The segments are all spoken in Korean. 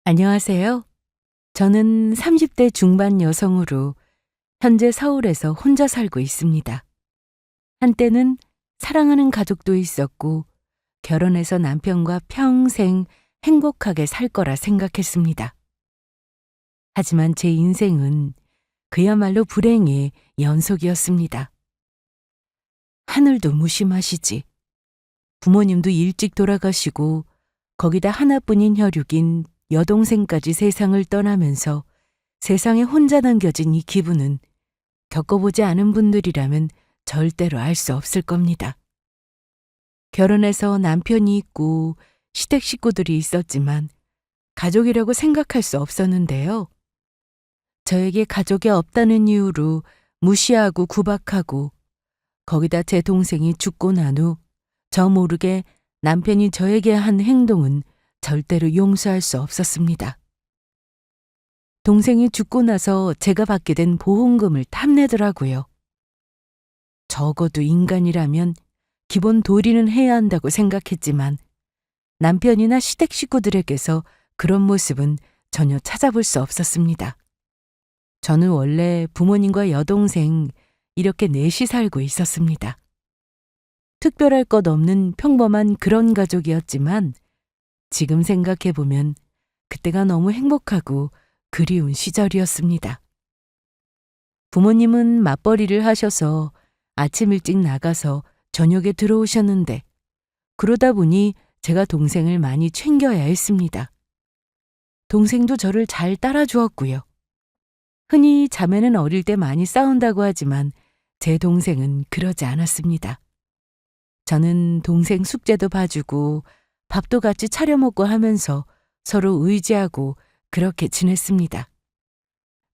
안녕하세요. 저는 30대 중반 여성으로 현재 서울에서 혼자 살고 있습니다. 한때는 사랑하는 가족도 있었고 결혼해서 남편과 평생 행복하게 살 거라 생각했습니다. 하지만 제 인생은 그야말로 불행의 연속이었습니다. 하늘도 무심하시지. 부모님도 일찍 돌아가시고 거기다 하나뿐인 혈육인 여동생까지 세상을 떠나면서 세상에 혼자 남겨진 이 기분은 겪어보지 않은 분들이라면 절대로 알 수 없을 겁니다. 결혼해서 남편이 있고 시댁 식구들이 있었지만 가족이라고 생각할 수 없었는데요. 저에게 가족이 없다는 이유로 무시하고 구박하고 거기다 제 동생이 죽고 난 후 저 모르게 남편이 저에게 한 행동은 절대로 용서할 수 없었습니다. 동생이 죽고 나서 제가 받게 된 보험금을 탐내더라고요. 적어도 인간이라면 기본 도리는 해야 한다고 생각했지만 남편이나 시댁 식구들에게서 그런 모습은 전혀 찾아볼 수 없었습니다. 저는 원래 부모님과 여동생 이렇게 넷이 살고 있었습니다. 특별할 것 없는 평범한 그런 가족이었지만 지금 생각해보면 그때가 너무 행복하고 그리운 시절이었습니다. 부모님은 맞벌이를 하셔서 아침 일찍 나가서 저녁에 들어오셨는데 그러다 보니 제가 동생을 많이 챙겨야 했습니다. 동생도 저를 잘 따라주었고요. 흔히 자매는 어릴 때 많이 싸운다고 하지만 제 동생은 그러지 않았습니다. 저는 동생 숙제도 봐주고 밥도 같이 차려 먹고 하면서 서로 의지하고 그렇게 지냈습니다.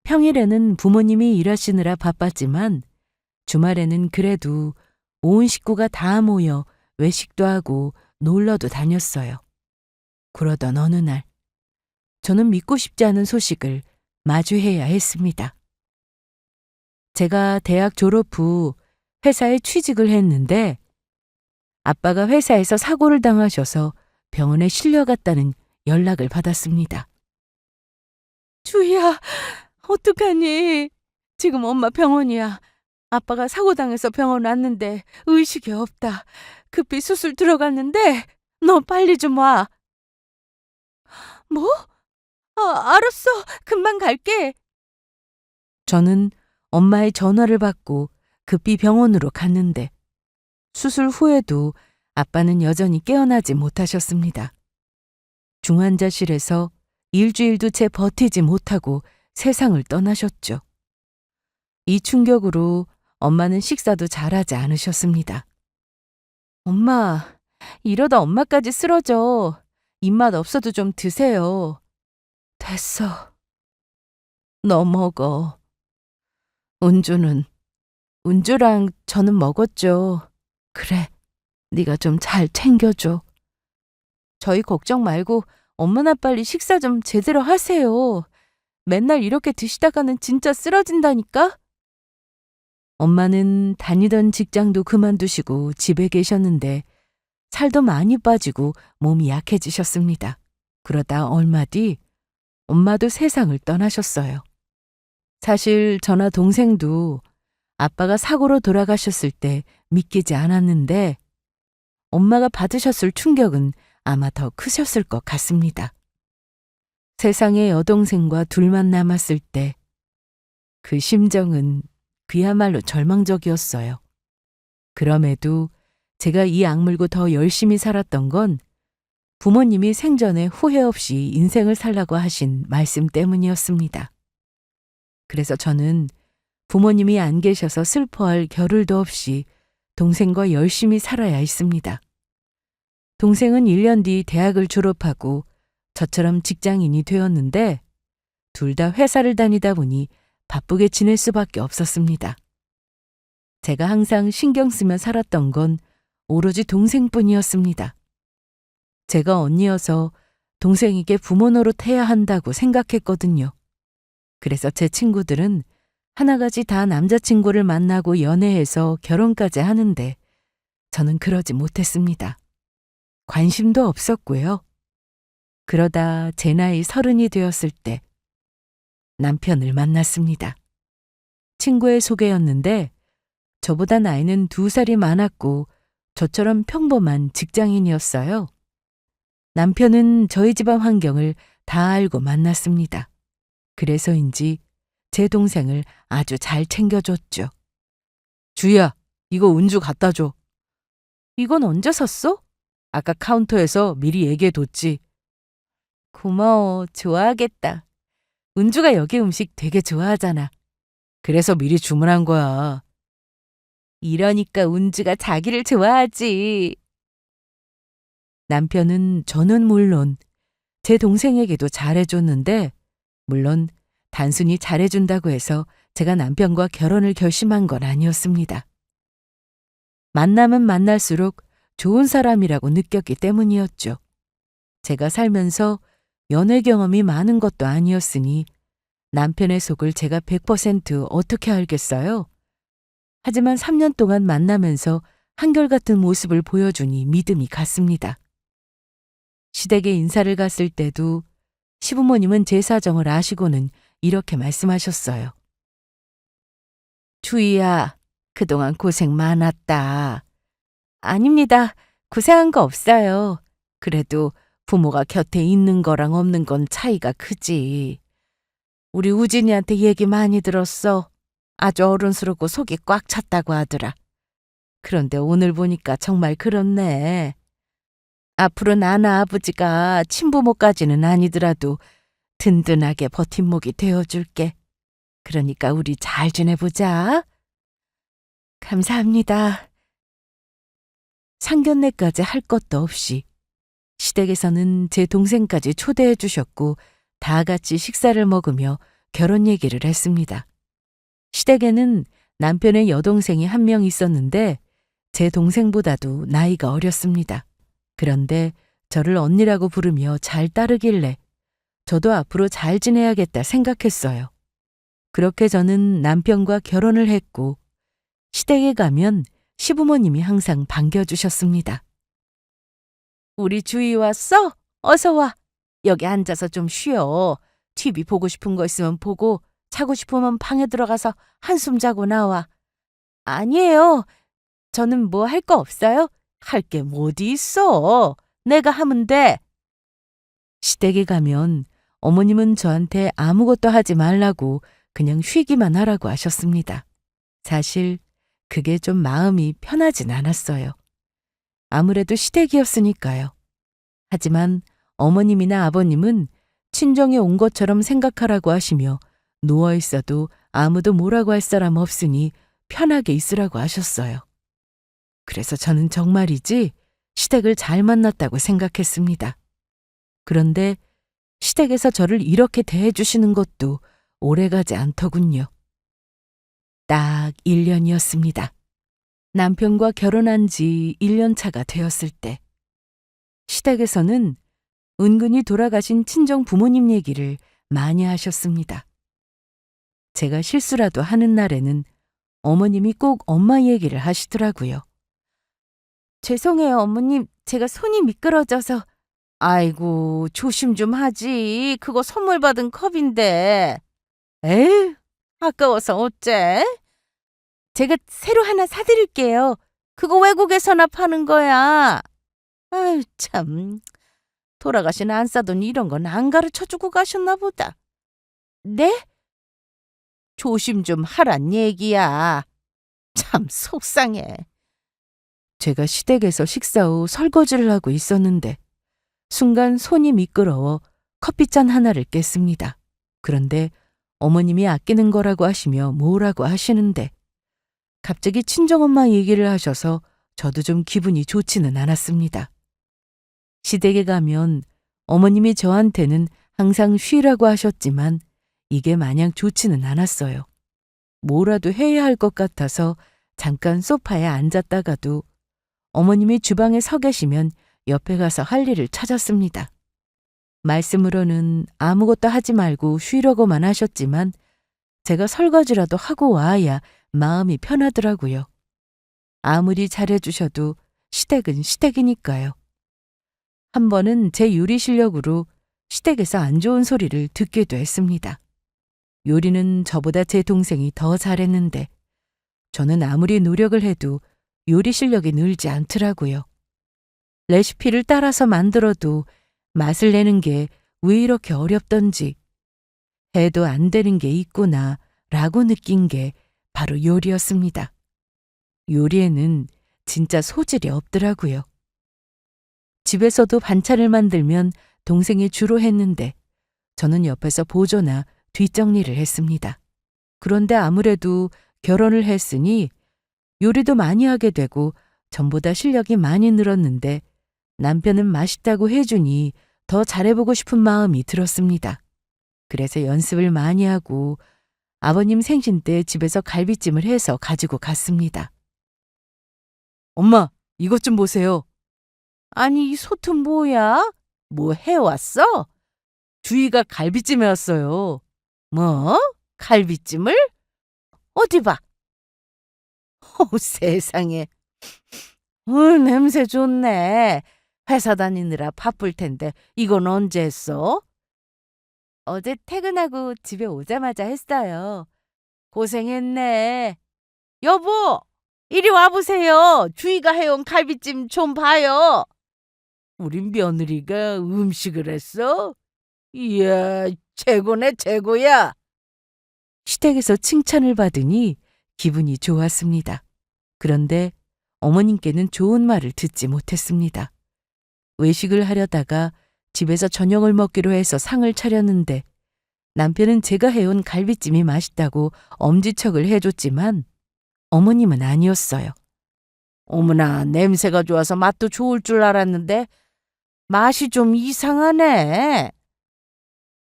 평일에는 부모님이 일하시느라 바빴지만 주말에는 그래도 온 식구가 다 모여 외식도 하고 놀러도 다녔어요. 그러던 어느 날 저는 믿고 싶지 않은 소식을 마주해야 했습니다. 제가 대학 졸업 후 회사에 취직을 했는데 아빠가 회사에서 사고를 당하셔서 병원에 실려갔다는 연락을 받았습니다. 주희야, 어떡하니? 지금 엄마 병원이야. 아빠가 사고 당해서 병원 왔는데 의식이 없다. 급히 수술 들어갔는데 너 빨리 좀 와. 뭐? 알았어. 금방 갈게. 저는 엄마의 전화를 받고 급히 병원으로 갔는데 수술 후에도 아빠는 여전히 깨어나지 못하셨습니다. 중환자실에서 일주일도 채 버티지 못하고 세상을 떠나셨죠. 이 충격으로 엄마는 식사도 잘하지 않으셨습니다. 엄마, 이러다 엄마까지 쓰러져. 입맛 없어도 좀 드세요. 됐어. 너 먹어. 은주랑 저는 먹었죠. 그래, 네가 좀 잘 챙겨줘. 저희 걱정 말고 엄마나 빨리 식사 좀 제대로 하세요. 맨날 이렇게 드시다가는 진짜 쓰러진다니까? 엄마는 다니던 직장도 그만두시고 집에 계셨는데 살도 많이 빠지고 몸이 약해지셨습니다. 그러다 얼마 뒤 엄마도 세상을 떠나셨어요. 사실 저나 동생도 아빠가 사고로 돌아가셨을 때 믿기지 않았는데 엄마가 받으셨을 충격은 아마 더 크셨을 것 같습니다. 세상에 여동생과 둘만 남았을 때 그 심정은 그야말로 절망적이었어요. 그럼에도 제가 이 악물고 더 열심히 살았던 건 부모님이 생전에 후회 없이 인생을 살라고 하신 말씀 때문이었습니다. 그래서 저는 부모님이 안 계셔서 슬퍼할 겨를도 없이 동생과 열심히 살아야 했습니다. 동생은 1년 뒤 대학을 졸업하고 저처럼 직장인이 되었는데 둘 다 회사를 다니다 보니 바쁘게 지낼 수밖에 없었습니다. 제가 항상 신경 쓰며 살았던 건 오로지 동생뿐이었습니다. 제가 언니여서 동생에게 부모 노릇해야 한다고 생각했거든요. 그래서 제 친구들은 하나같이 다 남자친구를 만나고 연애해서 결혼까지 하는데 저는 그러지 못했습니다. 관심도 없었고요. 그러다 제 나이 30이 되었을 때 남편을 만났습니다. 친구의 소개였는데 저보다 나이는 2살이 많았고 저처럼 평범한 직장인이었어요. 남편은 저희 집안 환경을 다 알고 만났습니다. 그래서인지 제 동생을 아주 잘 챙겨줬죠. 주희야, 이거 은주 갖다 줘. 이건 언제 샀어? 아까 카운터에서 미리 얘기해뒀지. 고마워, 좋아하겠다. 은주가 여기 음식 되게 좋아하잖아. 그래서 미리 주문한 거야. 이러니까 은주가 자기를 좋아하지. 남편은 저는 물론 제 동생에게도 잘해줬는데, 물론 단순히 잘해준다고 해서 제가 남편과 결혼을 결심한 건 아니었습니다. 만나면 만날수록 좋은 사람이라고 느꼈기 때문이었죠. 제가 살면서 연애 경험이 많은 것도 아니었으니 남편의 속을 제가 100% 어떻게 알겠어요? 하지만 3년 동안 만나면서 한결같은 모습을 보여주니 믿음이 갔습니다. 시댁에 인사를 갔을 때도 시부모님은 제 사정을 아시고는 이렇게 말씀하셨어요. 주희야, 그동안 고생 많았다. 아닙니다. 고생한 거 없어요. 그래도 부모가 곁에 있는 거랑 없는 건 차이가 크지. 우리 우진이한테 얘기 많이 들었어. 아주 어른스럽고 속이 꽉 찼다고 하더라. 그런데 오늘 보니까 정말 그렇네. 앞으로 나나 아버지가 친부모까지는 아니더라도 든든하게 버팀목이 되어줄게. 그러니까 우리 잘 지내보자. 감사합니다. 상견례까지 할 것도 없이 시댁에서는 제 동생까지 초대해 주셨고 다 같이 식사를 먹으며 결혼 얘기를 했습니다. 시댁에는 남편의 여동생이 1명 있었는데 제 동생보다도 나이가 어렸습니다. 그런데 저를 언니라고 부르며 잘 따르길래 저도 앞으로 잘 지내야겠다 생각했어요. 그렇게 저는 남편과 결혼을 했고 시댁에 가면 시부모님이 항상 반겨주셨습니다. 우리 주희 왔어? 어서 와. 여기 앉아서 좀 쉬어. TV 보고 싶은 거 있으면 보고 자고 싶으면 방에 들어가서 한숨 자고 나와. 아니에요. 저는 뭐 할 거 없어요? 할 게 뭐 어디 있어. 내가 하면 돼. 시댁에 가면 어머님은 저한테 아무것도 하지 말라고 그냥 쉬기만 하라고 하셨습니다. 사실 그게 좀 마음이 편하진 않았어요. 아무래도 시댁이었으니까요. 하지만 어머님이나 아버님은 친정에 온 것처럼 생각하라고 하시며 누워 있어도 아무도 뭐라고 할 사람 없으니 편하게 있으라고 하셨어요. 그래서 저는 정말이지 시댁을 잘 만났다고 생각했습니다. 그런데 시댁에서 저를 이렇게 대해주시는 것도 오래가지 않더군요. 딱 1년이었습니다. 남편과 결혼한 지 1년 차가 되었을 때 시댁에서는 은근히 돌아가신 친정 부모님 얘기를 많이 하셨습니다. 제가 실수라도 하는 날에는 어머님이 꼭 엄마 얘기를 하시더라고요. 죄송해요, 어머님. 제가 손이 미끄러져서. 아이고, 조심 좀 하지. 그거 선물 받은 컵인데. 에휴, 아까워서 어째? 제가 새로 하나 사드릴게요. 그거 외국에서나 파는 거야. 아유, 참. 돌아가신 안사돈 이런 건 안 가르쳐주고 가셨나 보다. 네? 조심 좀 하란 얘기야. 참 속상해. 제가 시댁에서 식사 후 설거지를 하고 있었는데 순간 손이 미끄러워 커피잔 하나를 깼습니다. 그런데 어머님이 아끼는 거라고 하시며 뭐라고 하시는데 갑자기 친정엄마 얘기를 하셔서 저도 좀 기분이 좋지는 않았습니다. 시댁에 가면 어머님이 저한테는 항상 쉬라고 하셨지만 이게 마냥 좋지는 않았어요. 뭐라도 해야 할 것 같아서 잠깐 소파에 앉았다가도 어머님이 주방에 서 계시면 옆에 가서 할 일을 찾았습니다. 말씀으로는 아무것도 하지 말고 쉬려고만 하셨지만 제가 설거지라도 하고 와야 마음이 편하더라고요. 아무리 잘해주셔도 시댁은 시댁이니까요. 한 번은 제 요리 실력으로 시댁에서 안 좋은 소리를 듣기도 했습니다. 요리는 저보다 제 동생이 더 잘했는데 저는 아무리 노력을 해도 요리 실력이 늘지 않더라고요. 레시피를 따라서 만들어도 맛을 내는 게 왜 이렇게 어렵던지, 해도 안 되는 게 있구나 라고 느낀 게 바로 요리였습니다. 요리에는 진짜 소질이 없더라고요. 집에서도 반찬을 만들면 동생이 주로 했는데 저는 옆에서 보조나 뒷정리를 했습니다. 그런데 아무래도 결혼을 했으니 요리도 많이 하게 되고 전보다 실력이 많이 늘었는데 남편은 맛있다고 해주니 더 잘해보고 싶은 마음이 들었습니다. 그래서 연습을 많이 하고 아버님 생신 때 집에서 갈비찜을 해서 가지고 갔습니다. 엄마, 이것 좀 보세요. 아니, 이 솥은 뭐야? 뭐 해왔어? 주희가 갈비찜 해왔어요. 뭐? 갈비찜을? 어디 봐. 세상에. 냄새 좋네. 회사 다니느라 바쁠 텐데 이건 언제 했어? 어제 퇴근하고 집에 오자마자 했어요. 고생했네. 여보, 이리 와보세요. 주희가 해온 갈비찜 좀 봐요. 우리 며느리가 음식을 했어? 이야, 최고네, 최고야. 시댁에서 칭찬을 받으니 기분이 좋았습니다. 그런데 어머님께는 좋은 말을 듣지 못했습니다. 외식을 하려다가 집에서 저녁을 먹기로 해서 상을 차렸는데 남편은 제가 해온 갈비찜이 맛있다고 엄지척을 해줬지만 어머님은 아니었어요. 어머나, 냄새가 좋아서 맛도 좋을 줄 알았는데 맛이 좀 이상하네.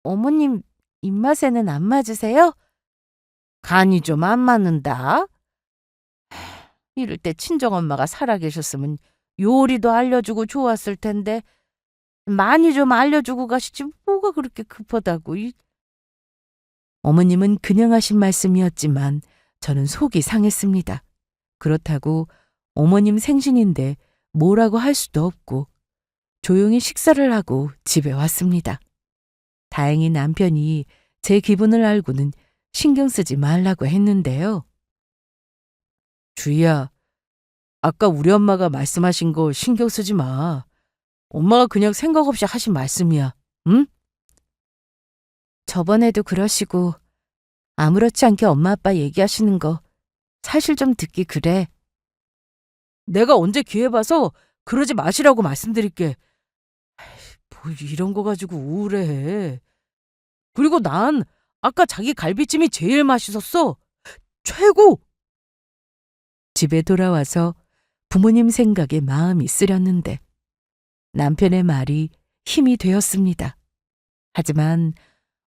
어머님 입맛에는 안 맞으세요? 간이 좀 안 맞는다. 이럴 때 친정엄마가 살아계셨으면 요리도 알려주고 좋았을 텐데 많이 좀 알려주고 가시지 뭐가 그렇게 급하다고. 어머님은 그냥 하신 말씀이었지만 저는 속이 상했습니다. 그렇다고 어머님 생신인데 뭐라고 할 수도 없고 조용히 식사를 하고 집에 왔습니다. 다행히 남편이 제 기분을 알고는 신경 쓰지 말라고 했는데요. 주희야, 아까 우리 엄마가 말씀하신 거 신경 쓰지 마. 엄마가 그냥 생각 없이 하신 말씀이야. 응? 저번에도 그러시고 아무렇지 않게 엄마 아빠 얘기하시는 거 사실 좀 듣기 그래. 내가 언제 기회 봐서 그러지 마시라고 말씀드릴게. 뭐 이런 거 가지고 우울해. 그리고 난 아까 자기 갈비찜이 제일 맛있었어. 최고! 집에 돌아와서 부모님 생각에 마음이 쓰렸는데 남편의 말이 힘이 되었습니다. 하지만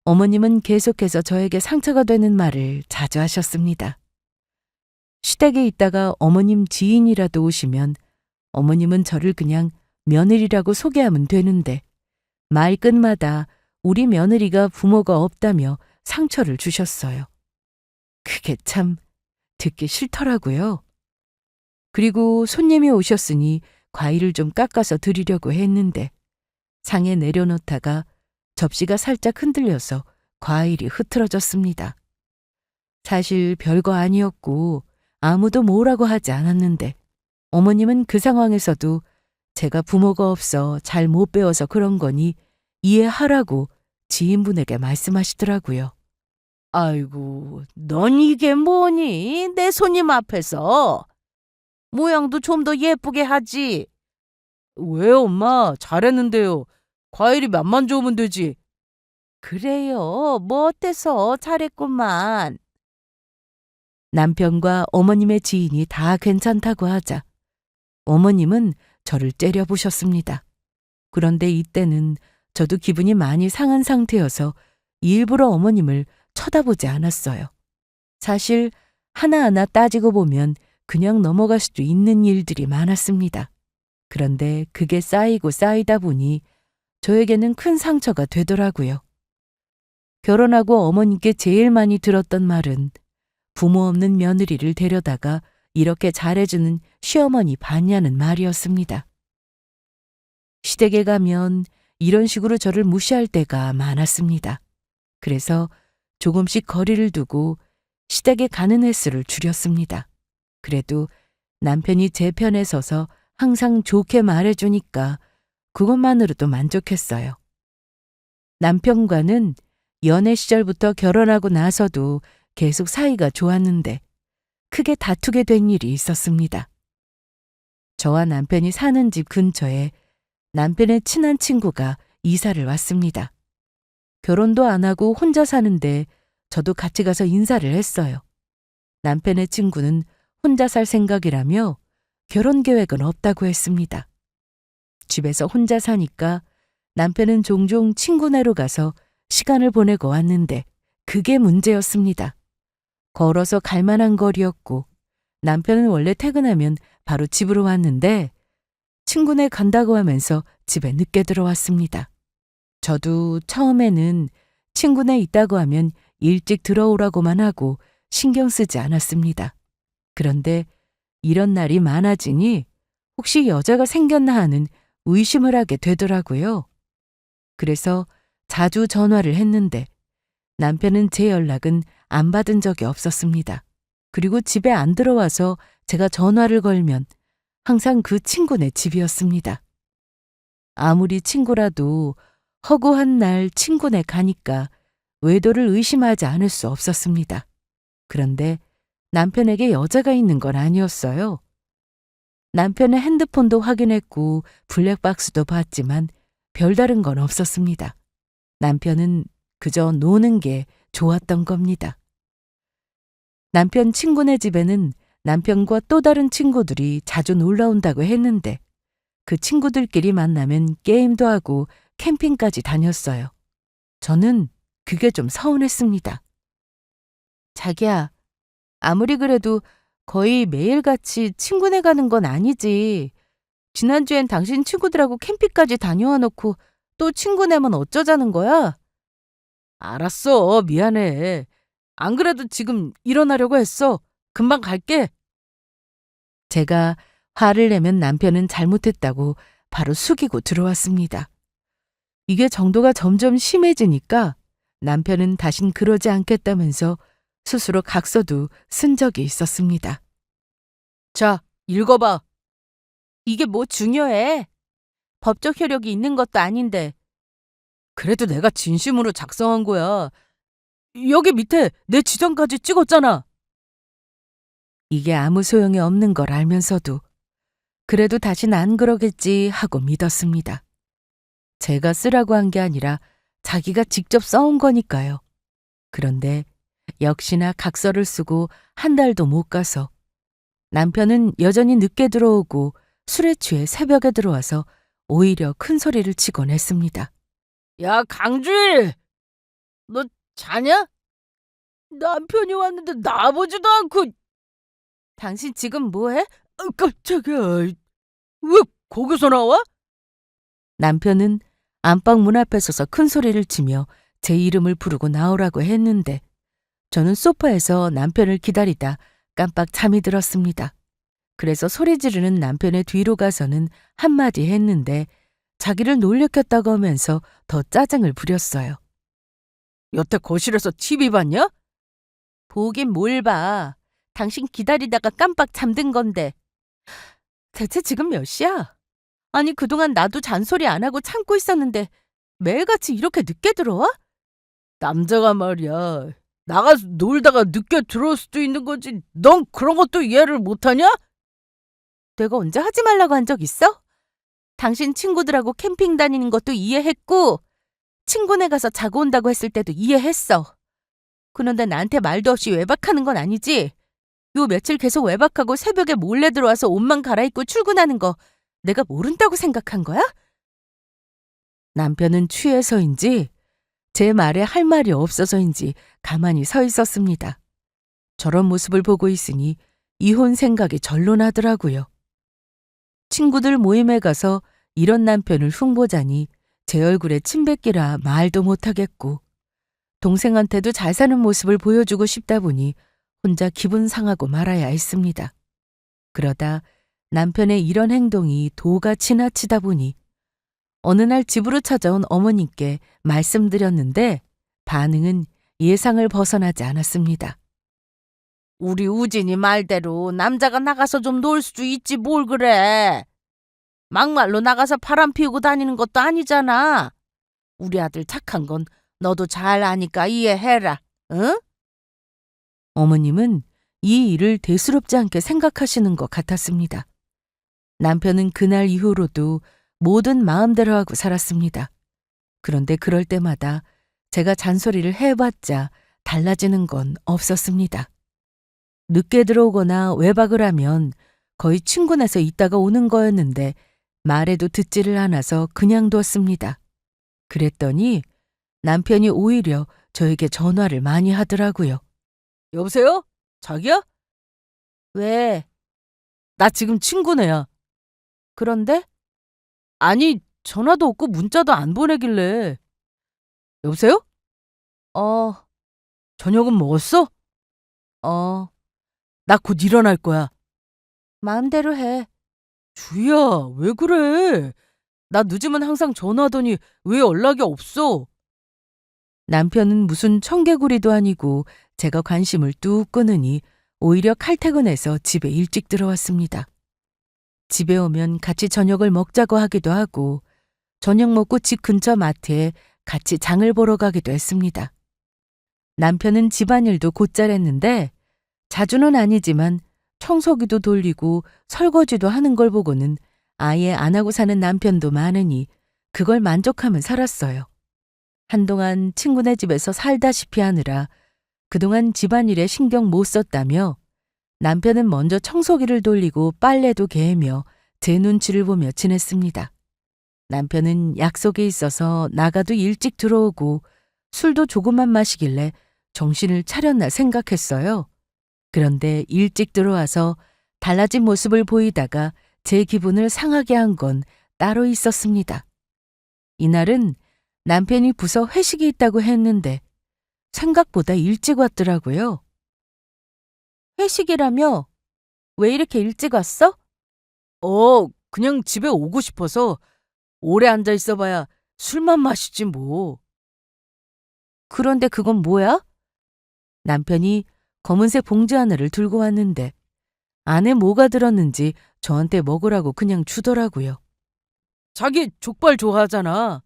어머님은 계속해서 저에게 상처가 되는 말을 자주 하셨습니다. 시댁에 있다가 어머님 지인이라도 오시면 어머님은 저를 그냥 며느리라고 소개하면 되는데 말끝마다 우리 며느리가 부모가 없다며 상처를 주셨어요. 그게 참 듣기 싫더라고요. 그리고 손님이 오셨으니 과일을 좀 깎아서 드리려고 했는데 상에 내려놓다가 접시가 살짝 흔들려서 과일이 흐트러졌습니다. 사실 별거 아니었고 아무도 뭐라고 하지 않았는데 어머님은 그 상황에서도 제가 부모가 없어 잘 못 배워서 그런 거니 이해하라고 지인분에게 말씀하시더라고요. 아이고, 넌 이게 뭐니? 내 손님 앞에서. 모양도 좀 더 예쁘게 하지. 왜요, 엄마? 잘했는데요. 과일이 맛만 좋으면 되지. 그래요. 뭐 어때서 잘했구만. 남편과 어머님의 지인이 다 괜찮다고 하자 어머님은 저를 째려보셨습니다. 그런데 이때는 저도 기분이 많이 상한 상태여서 일부러 어머님을 쳐다보지 않았어요. 사실 하나하나 따지고 보면 그냥 넘어갈 수도 있는 일들이 많았습니다. 그런데 그게 쌓이고 쌓이다 보니 저에게는 큰 상처가 되더라고요. 결혼하고 어머님께 제일 많이 들었던 말은 부모 없는 며느리를 데려다가 이렇게 잘해주는 시어머니 봤냐는 말이었습니다. 시댁에 가면 이런 식으로 저를 무시할 때가 많았습니다. 그래서 조금씩 거리를 두고 시댁에 가는 횟수를 줄였습니다. 그래도 남편이 제 편에 서서 항상 좋게 말해주니까 그것만으로도 만족했어요. 남편과는 연애 시절부터 결혼하고 나서도 계속 사이가 좋았는데 크게 다투게 된 일이 있었습니다. 저와 남편이 사는 집 근처에 남편의 친한 친구가 이사를 왔습니다. 결혼도 안 하고 혼자 사는데 저도 같이 가서 인사를 했어요. 남편의 친구는 혼자 살 생각이라며 결혼 계획은 없다고 했습니다. 집에서 혼자 사니까 남편은 종종 친구네로 가서 시간을 보내고 왔는데 그게 문제였습니다. 걸어서 갈 만한 거리였고 남편은 원래 퇴근하면 바로 집으로 왔는데 친구네 간다고 하면서 집에 늦게 들어왔습니다. 저도 처음에는 친구네 있다고 하면 일찍 들어오라고만 하고 신경 쓰지 않았습니다. 그런데 이런 날이 많아지니 혹시 여자가 생겼나 하는 의심을 하게 되더라고요. 그래서 자주 전화를 했는데 남편은 제 연락은 안 받은 적이 없었습니다. 그리고 집에 안 들어와서 제가 전화를 걸면 항상 그 친구네 집이었습니다. 아무리 친구라도 허구한 날 친구네 가니까 외도를 의심하지 않을 수 없었습니다. 그런데 남편에게 여자가 있는 건 아니었어요. 남편의 핸드폰도 확인했고 블랙박스도 봤지만 별다른 건 없었습니다. 남편은 그저 노는 게 좋았던 겁니다. 남편 친구네 집에는 남편과 또 다른 친구들이 자주 놀러 온다고 했는데 그 친구들끼리 만나면 게임도 하고 캠핑까지 다녔어요. 저는 그게 좀 서운했습니다. 자기야, 아무리 그래도 거의 매일같이 친구네 가는 건 아니지. 지난주엔 당신 친구들하고 캠핑까지 다녀와 놓고 또 친구네면 어쩌자는 거야? 알았어, 미안해. 안 그래도 지금 일어나려고 했어. 금방 갈게. 제가 화를 내면 남편은 잘못했다고 바로 숙이고 들어왔습니다. 이게 정도가 점점 심해지니까 남편은 다신 그러지 않겠다면서 스스로 각서도 쓴 적이 있었습니다. 자, 읽어봐. 이게 뭐 중요해? 법적 효력이 있는 것도 아닌데. 그래도 내가 진심으로 작성한 거야. 여기 밑에 내 지정까지 찍었잖아. 이게 아무 소용이 없는 걸 알면서도 그래도 다신 안 그러겠지 하고 믿었습니다. 제가 쓰라고 한 게 아니라 자기가 직접 써온 거니까요. 그런데 역시나 각서를 쓰고 한 달도 못 가서 남편은 여전히 늦게 들어오고 술에 취해 새벽에 들어와서 오히려 큰 소리를 치곤 했습니다. 야, 강주일! 너 자냐? 남편이 왔는데 나보지도 않고. 당신 지금 뭐해? 깜짝이야. 왜 거기서 나와? 남편은 안방 문 앞에 서서 큰 소리를 치며 제 이름을 부르고 나오라고 했는데 저는 소파에서 남편을 기다리다 깜빡 잠이 들었습니다. 그래서 소리 지르는 남편의 뒤로 가서는 한마디 했는데 자기를 놀래켰다고 하면서 더 짜증을 부렸어요. 여태 거실에서 TV 봤냐? 보긴 뭘 봐. 당신 기다리다가 깜빡 잠든 건데. 대체 지금 몇 시야? 아니 그동안 나도 잔소리 안 하고 참고 있었는데 매일같이 이렇게 늦게 들어와? 남자가 말이야. 나가서 놀다가 늦게 들어올 수도 있는 거지. 넌 그런 것도 이해를 못하냐? 내가 언제 하지 말라고 한 적 있어? 당신 친구들하고 캠핑 다니는 것도 이해했고 친구네 가서 자고 온다고 했을 때도 이해했어. 그런데 나한테 말도 없이 외박하는 건 아니지? 요 며칠 계속 외박하고 새벽에 몰래 들어와서 옷만 갈아입고 출근하는 거 내가 모른다고 생각한 거야? 남편은 취해서인지 제 말에 할 말이 없어서인지 가만히 서 있었습니다. 저런 모습을 보고 있으니 이혼 생각이 절로 나더라고요. 친구들 모임에 가서 이런 남편을 흉보자니 제 얼굴에 침 뱉기라 말도 못하겠고 동생한테도 잘 사는 모습을 보여주고 싶다 보니 혼자 기분 상하고 말아야 했습니다. 그러다 남편의 이런 행동이 도가 지나치다 보니 어느 날 집으로 찾아온 어머님께 말씀드렸는데 반응은 예상을 벗어나지 않았습니다. 우리 우진이 말대로 남자가 나가서 좀 놀 수도 있지 뭘 그래. 막말로 나가서 바람 피우고 다니는 것도 아니잖아. 우리 아들 착한 건 너도 잘 아니까 이해해라. 응? 어머님은 이 일을 대수롭지 않게 생각하시는 것 같았습니다. 남편은 그날 이후로도 모든 마음대로 하고 살았습니다. 그런데 그럴 때마다 제가 잔소리를 해봤자 달라지는 건 없었습니다. 늦게 들어오거나 외박을 하면 거의 친구네서 있다가 오는 거였는데 말해도 듣지를 않아서 그냥 뒀습니다. 그랬더니 남편이 오히려 저에게 전화를 많이 하더라고요. 여보세요? 자기야? 왜? 나 지금 친구네야. 그런데? 아니, 전화도 없고 문자도 안 보내길래. 여보세요? 어, 저녁은 먹었어? 나 곧 일어날 거야. 마음대로 해. 주희야, 왜 그래? 나 늦으면 항상 전화하더니 왜 연락이 없어? 남편은 무슨 청개구리도 아니고 제가 관심을 뚝 끊으니 오히려 칼퇴근해서 집에 일찍 들어왔습니다. 집에 오면 같이 저녁을 먹자고 하기도 하고 저녁 먹고 집 근처 마트에 같이 장을 보러 가기도 했습니다. 남편은 집안일도 곧잘 했는데 자주는 아니지만 청소기도 돌리고 설거지도 하는 걸 보고는 아예 안 하고 사는 남편도 많으니 그걸 만족하며 살았어요. 한동안 친구네 집에서 살다시피 하느라 그동안 집안일에 신경 못 썼다며 남편은 먼저 청소기를 돌리고 빨래도 개며 제 눈치를 보며 지냈습니다. 남편은 약속이 있어서 나가도 일찍 들어오고 술도 조금만 마시길래 정신을 차렸나 생각했어요. 그런데 일찍 들어와서 달라진 모습을 보이다가 제 기분을 상하게 한 건 따로 있었습니다. 이날은 남편이 부서 회식이 있다고 했는데 생각보다 일찍 왔더라고요. 회식이라며? 왜 이렇게 일찍 왔어? 그냥 집에 오고 싶어서 오래 앉아 있어봐야 술만 마시지 뭐. 그런데 그건 뭐야? 남편이 검은색 봉지 하나를 들고 왔는데 안에 뭐가 들었는지 저한테 먹으라고 그냥 주더라고요. 자기 족발 좋아하잖아.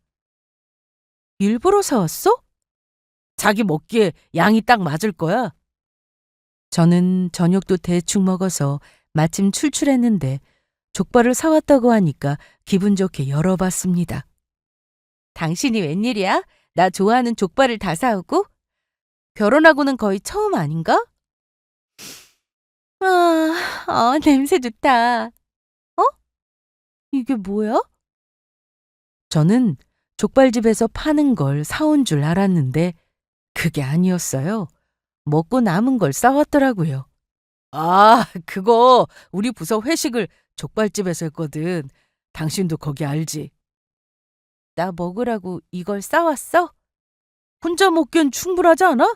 일부러 사왔어? 자기 먹기에 양이 딱 맞을 거야. 저는 저녁도 대충 먹어서 마침 출출했는데 족발을 사왔다고 하니까 기분 좋게 열어봤습니다. 당신이 웬일이야? 나 좋아하는 족발을 다 사오고? 결혼하고는 거의 처음 아닌가? 냄새 좋다. 이게 뭐야? 저는 족발집에서 파는 걸 사온 줄 알았는데 그게 아니었어요. 먹고 남은 걸 싸왔더라고요. 그거 우리 부서 회식을 족발집에서 했거든. 당신도 거기 알지? 나 먹으라고 이걸 싸왔어? 혼자 먹기엔 충분하지 않아?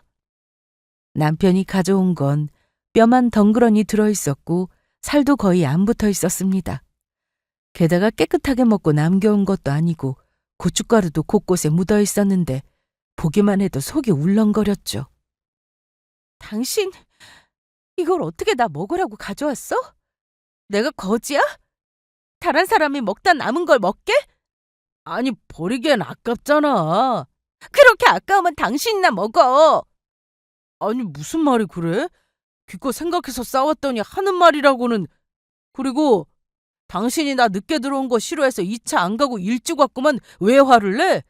남편이 가져온 건 뼈만 덩그러니 들어있었고 살도 거의 안 붙어 있었습니다. 게다가 깨끗하게 먹고 남겨온 것도 아니고 고춧가루도 곳곳에 묻어 있었는데 보기만 해도 속이 울렁거렸죠. 당신 이걸 어떻게 나 먹으라고 가져왔어? 내가 거지야? 다른 사람이 먹다 남은 걸 먹게? 아니 버리기엔 아깝잖아. 그렇게 아까우면 당신이나 먹어. 아니 무슨 말이 그래? 기껏 생각해서 싸웠더니 하는 말이라고는. 그리고 당신이 나 늦게 들어온 거 싫어해서 2차 안 가고 일찍 왔구만. 왜 화를 내?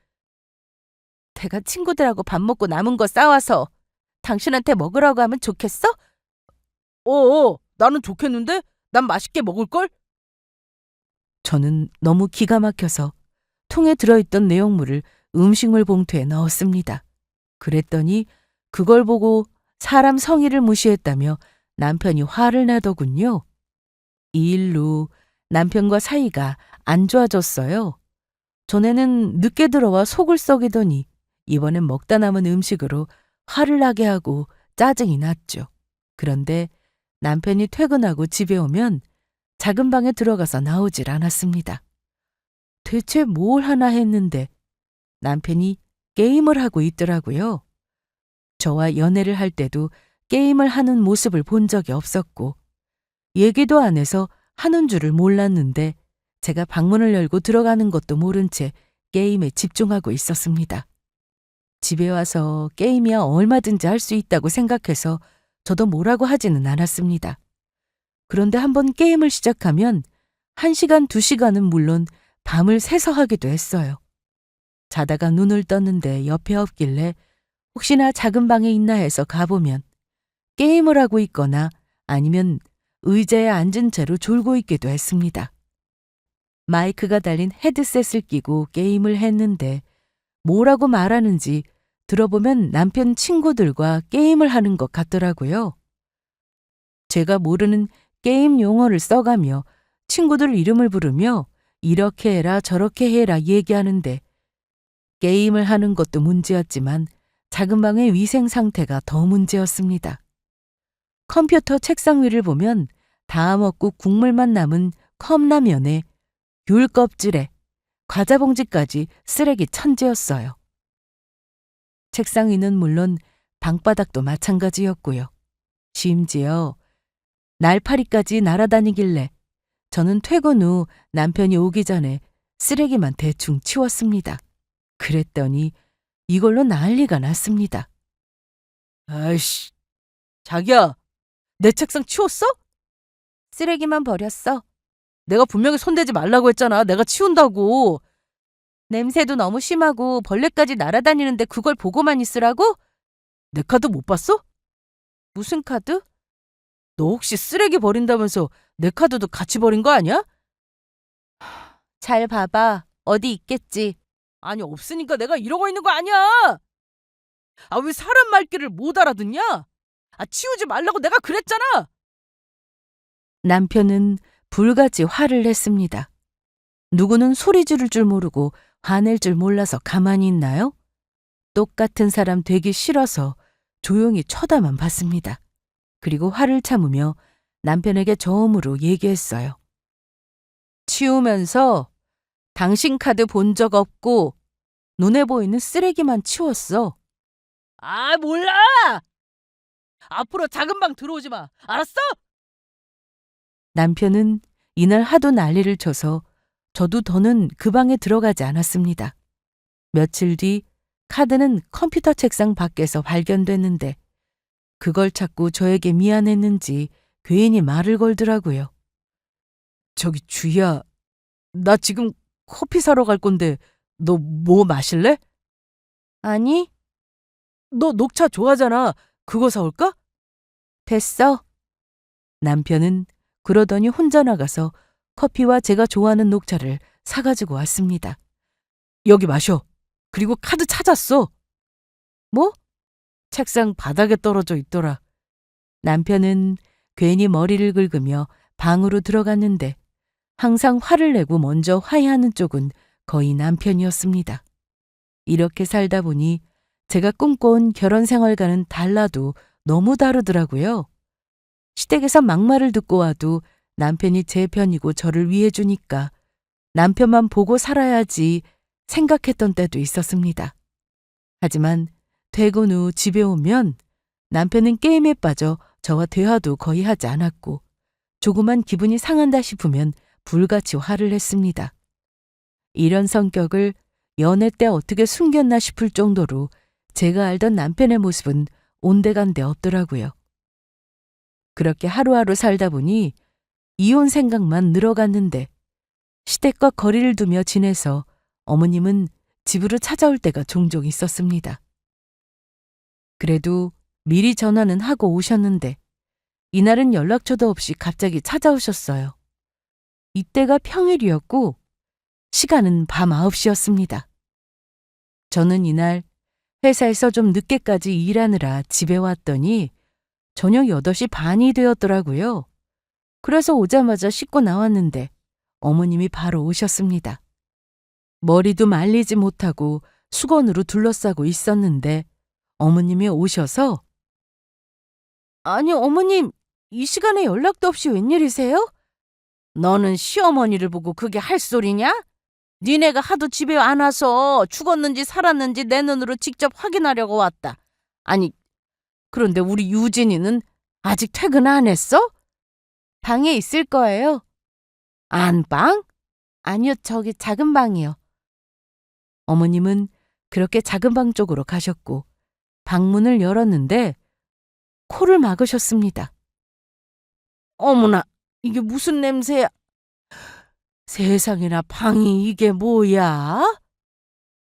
내가 친구들하고 밥 먹고 남은 거 싸와서 당신한테 먹으라고 하면 좋겠어? 나는 좋겠는데? 난 맛있게 먹을걸? 저는 너무 기가 막혀서 통에 들어있던 내용물을 음식물 봉투에 넣었습니다. 그랬더니 그걸 보고 사람 성의를 무시했다며 남편이 화를 내더군요. 이 일로 남편과 사이가 안 좋아졌어요. 전에는 늦게 들어와 속을 썩이더니 이번엔 먹다 남은 음식으로 화를 나게 하고 짜증이 났죠. 그런데 남편이 퇴근하고 집에 오면 작은 방에 들어가서 나오질 않았습니다. 대체 뭘 하나 했는데 남편이 게임을 하고 있더라고요. 저와 연애를 할 때도 게임을 하는 모습을 본 적이 없었고 얘기도 안 해서 하는 줄을 몰랐는데 제가 방문을 열고 들어가는 것도 모른 채 게임에 집중하고 있었습니다. 집에 와서 게임이야 얼마든지 할 수 있다고 생각해서 저도 뭐라고 하지는 않았습니다. 그런데 한번 게임을 시작하면 1시간, 2시간은 물론 밤을 새서 하기도 했어요. 자다가 눈을 떴는데 옆에 없길래 혹시나 작은 방에 있나 해서 가보면 게임을 하고 있거나 아니면 의자에 앉은 채로 졸고 있기도 했습니다. 마이크가 달린 헤드셋을 끼고 게임을 했는데 뭐라고 말하는지 들어보면 남편 친구들과 게임을 하는 것 같더라고요. 제가 모르는 게임 용어를 써가며 친구들 이름을 부르며 이렇게 해라 저렇게 해라 얘기하는데 게임을 하는 것도 문제였지만 작은 방의 위생 상태가 더 문제였습니다. 컴퓨터 책상 위를 보면 다 먹고 국물만 남은 컵라면에 귤 껍질에 과자 봉지까지 쓰레기 천지였어요. 책상 위는 물론 방바닥도 마찬가지였고요. 심지어 날파리까지 날아다니길래 저는 퇴근 후 남편이 오기 전에 쓰레기만 대충 치웠습니다. 그랬더니 이걸로 난리가 났습니다. 아이씨, 자기야, 내 책상 치웠어? 쓰레기만 버렸어. 내가 분명히 손대지 말라고 했잖아. 내가 치운다고. 냄새도 너무 심하고 벌레까지 날아다니는데 그걸 보고만 있으라고? 내 카드 못 봤어? 무슨 카드? 너 혹시 쓰레기 버린다면서 내 카드도 같이 버린 거 아니야? 잘 봐봐. 어디 있겠지. 아니, 없으니까 내가 이러고 있는 거 아니야. 아, 왜 사람 말귀를 못 알아듣냐? 아, 치우지 말라고 내가 그랬잖아. 남편은 불같이 화를 냈습니다. 누구는 소리 지를 줄 모르고 화낼 줄 몰라서 가만히 있나요? 똑같은 사람 되기 싫어서 조용히 쳐다만 봤습니다. 그리고 화를 참으며 남편에게 저음으로 얘기했어요. 치우면서 당신 카드 본 적 없고 눈에 보이는 쓰레기만 치웠어. 아, 몰라! 앞으로 작은 방 들어오지 마. 알았어? 남편은 이날 하도 난리를 쳐서 저도 더는 그 방에 들어가지 않았습니다. 며칠 뒤 카드는 컴퓨터 책상 밖에서 발견됐는데 그걸 찾고 저에게 미안했는지 괜히 말을 걸더라고요. 저기 주희야, 나 지금 커피 사러 갈 건데 너 뭐 마실래? 아니. 너 녹차 좋아하잖아. 그거 사올까? 됐어. 남편은 그러더니 혼자 나가서 커피와 제가 좋아하는 녹차를 사가지고 왔습니다. 여기 마셔. 그리고 카드 찾았어. 뭐? 책상 바닥에 떨어져 있더라. 남편은 괜히 머리를 긁으며 방으로 들어갔는데 항상 화를 내고 먼저 화해하는 쪽은 거의 남편이었습니다. 이렇게 살다 보니 제가 꿈꿔온 결혼 생활과는 달라도 너무 다르더라고요. 시댁에서 막말을 듣고 와도 남편이 제 편이고 저를 위해주니까 남편만 보고 살아야지 생각했던 때도 있었습니다. 하지만 퇴근 후 집에 오면 남편은 게임에 빠져 저와 대화도 거의 하지 않았고 조그만 기분이 상한다 싶으면 불같이 화를 냈습니다. 이런 성격을 연애 때 어떻게 숨겼나 싶을 정도로 제가 알던 남편의 모습은 온데간데 없더라고요. 그렇게 하루하루 살다 보니 이혼 생각만 늘어갔는데 시댁과 거리를 두며 지내서 어머님은 집으로 찾아올 때가 종종 있었습니다. 그래도 미리 전화는 하고 오셨는데 이날은 연락처도 없이 갑자기 찾아오셨어요. 이때가 평일이었고 시간은 밤 9시였습니다. 저는 이날 회사에서 좀 늦게까지 일하느라 집에 왔더니 저녁 8시 반이 되었더라고요. 그래서 오자마자 씻고 나왔는데 어머님이 바로 오셨습니다. 머리도 말리지 못하고 수건으로 둘러싸고 있었는데 어머님이 오셔서 아니 어머님, 이 시간에 연락도 없이 웬일이세요? 너는 시어머니를 보고 그게 할 소리냐? 니네가 하도 집에 안 와서 죽었는지 살았는지 내 눈으로 직접 확인하려고 왔다. 아니, 그런데 우리 유진이는 아직 퇴근 안 했어? 방에 있을 거예요. 안방? 아니요, 저기 작은 방이요. 어머님은 그렇게 작은 방 쪽으로 가셨고 방문을 열었는데 코를 막으셨습니다. 어머나, 이게 무슨 냄새야? 세상에나 방이 이게 뭐야?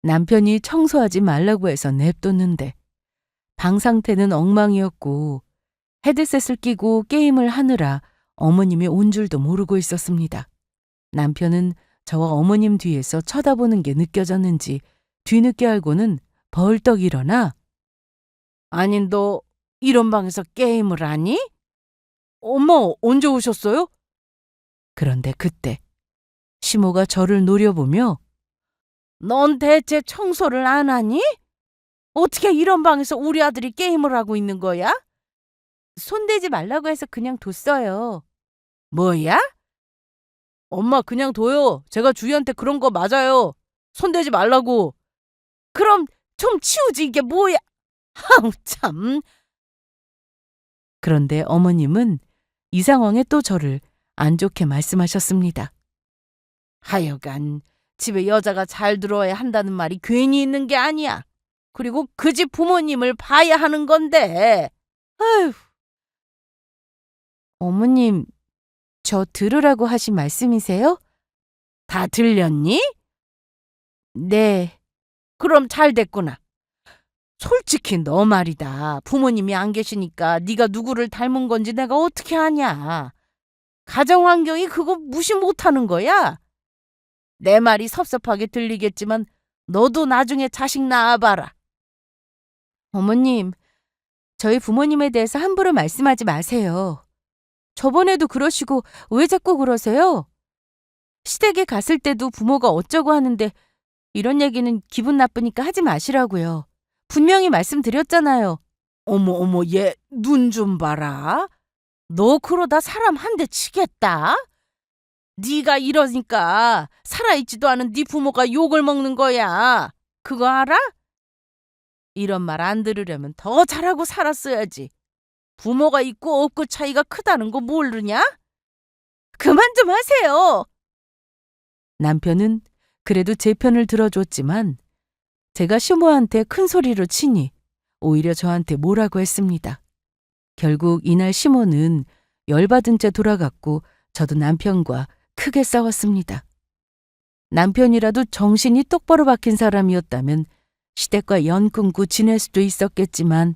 남편이 청소하지 말라고 해서 냅뒀는데 방 상태는 엉망이었고 헤드셋을 끼고 게임을 하느라 어머님이 온 줄도 모르고 있었습니다. 남편은 저와 어머님 뒤에서 쳐다보는 게 느껴졌는지 뒤늦게 알고는 벌떡 일어나 아니 너 이런 방에서 게임을 하니? 엄마 언제 오셨어요? 그런데 그때 시모가 저를 노려보며 넌 대체 청소를 안 하니? 어떻게 이런 방에서 우리 아들이 게임을 하고 있는 거야? 손대지 말라고 해서 그냥 뒀어요. 뭐야? 엄마 그냥 둬요. 제가 주희한테 그런 거 맞아요. 손대지 말라고. 그럼 좀 치우지 이게 뭐야? 아우 참. 그런데 어머님은 이 상황에 또 저를 안 좋게 말씀하셨습니다. 하여간 집에 여자가 잘 들어와야 한다는 말이 괜히 있는 게 아니야. 그리고 그 집 부모님을 봐야 하는 건데. 아휴. 어머님, 저 들으라고 하신 말씀이세요? 다 들렸니? 네. 그럼 잘 됐구나. 솔직히 너 말이다. 부모님이 안 계시니까 네가 누구를 닮은 건지 내가 어떻게 아냐. 가정 환경이 그거 무시 못하는 거야. 내 말이 섭섭하게 들리겠지만 너도 나중에 자식 낳아봐라. 어머님, 저희 부모님에 대해서 함부로 말씀하지 마세요. 저번에도 그러시고 왜 자꾸 그러세요? 시댁에 갔을 때도 부모가 어쩌고 하는데 이런 얘기는 기분 나쁘니까 하지 마시라고요. 분명히 말씀드렸잖아요. 어머 얘 눈 좀 봐라. 너 그러다 사람 한 대 치겠다. 네가 이러니까 살아있지도 않은 네 부모가 욕을 먹는 거야. 그거 알아? 이런 말 안 들으려면 더 잘하고 살았어야지. 부모가 있고 없고 차이가 크다는 거 모르냐? 그만 좀 하세요. 남편은 그래도 제 편을 들어줬지만 제가 시모한테 큰 소리로 치니 오히려 저한테 뭐라고 했습니다. 결국 이날 시모는 열받은 채 돌아갔고 저도 남편과 크게 싸웠습니다. 남편이라도 정신이 똑바로 박힌 사람이었다면 시댁과 연 끊고 지낼 수도 있었겠지만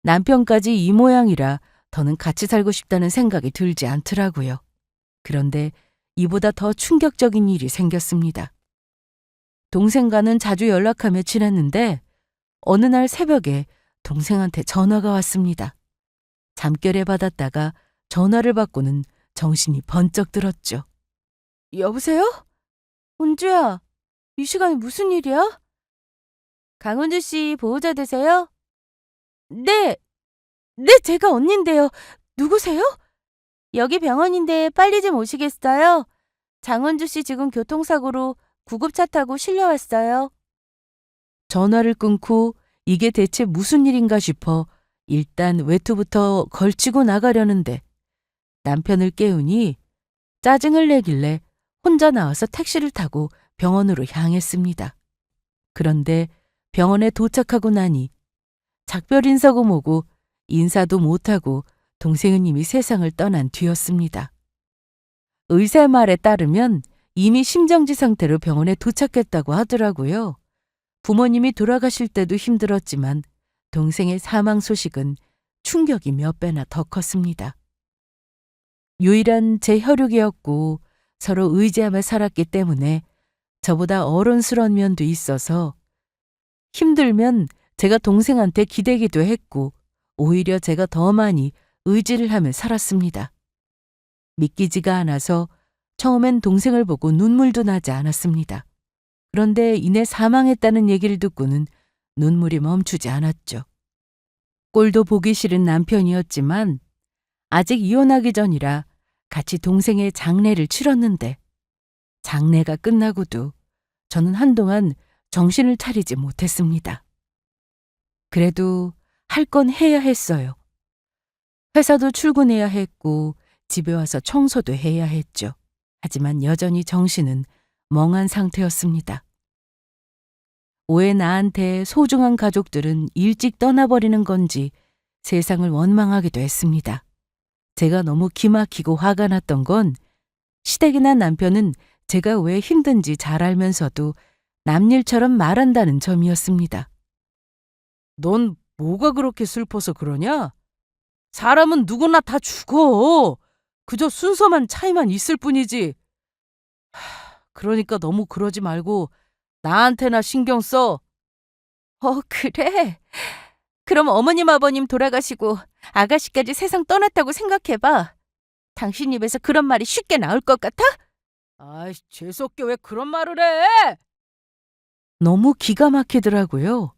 남편까지 이 모양이라 더는 같이 살고 싶다는 생각이 들지 않더라고요. 그런데 이보다 더 충격적인 일이 생겼습니다. 동생과는 자주 연락하며 지냈는데 어느 날 새벽에 동생한테 전화가 왔습니다. 잠결에 받았다가 전화를 받고는 정신이 번쩍 들었죠. 여보세요? 은주야, 이 시간에 무슨 일이야? 강은주 씨 보호자 되세요? 네, 제가 언니인데요. 누구세요? 여기 병원인데 빨리 좀 오시겠어요? 장은주 씨 지금 교통사고로 구급차 타고 실려왔어요. 전화를 끊고 이게 대체 무슨 일인가 싶어 일단 외투부터 걸치고 나가려는데 남편을 깨우니 짜증을 내길래 혼자 나와서 택시를 타고 병원으로 향했습니다. 그런데 병원에 도착하고 나니 작별 인사고 뭐고 인사도 못하고 동생은 이미 세상을 떠난 뒤였습니다. 의사 말에 따르면 이미 심정지 상태로 병원에 도착했다고 하더라고요. 부모님이 돌아가실 때도 힘들었지만 동생의 사망 소식은 충격이 몇 배나 더 컸습니다. 유일한 제 혈육이었고 서로 의지하며 살았기 때문에 저보다 어른스러운 면도 있어서 힘들면 제가 동생한테 기대기도 했고 오히려 제가 더 많이 의지를 하며 살았습니다. 믿기지가 않아서 처음엔 동생을 보고 눈물도 나지 않았습니다. 그런데 이내 사망했다는 얘기를 듣고는 눈물이 멈추지 않았죠. 꼴도 보기 싫은 남편이었지만 아직 이혼하기 전이라 같이 동생의 장례를 치렀는데 장례가 끝나고도 저는 한동안 정신을 차리지 못했습니다. 그래도 할 건 해야 했어요. 회사도 출근해야 했고 집에 와서 청소도 해야 했죠. 하지만 여전히 정신은 멍한 상태였습니다. 왜 나한테 소중한 가족들은 일찍 떠나버리는 건지 세상을 원망하기도 했습니다. 제가 너무 기막히고 화가 났던 건 시댁이 난 남편은 제가 왜 힘든지 잘 알면서도 남일처럼 말한다는 점이었습니다. 넌 뭐가 그렇게 슬퍼서 그러냐? 사람은 누구나 다 죽어. 그저 순서만 차이만 있을 뿐이지. 그러니까 너무 그러지 말고 나한테나 신경 써. 그래? 그럼 어머님 아버님 돌아가시고 아가씨까지 세상 떠났다고 생각해봐. 당신 입에서 그런 말이 쉽게 나올 것 같아? 아이, 재수없게 왜 그런 말을 해? 너무 기가 막히더라고요.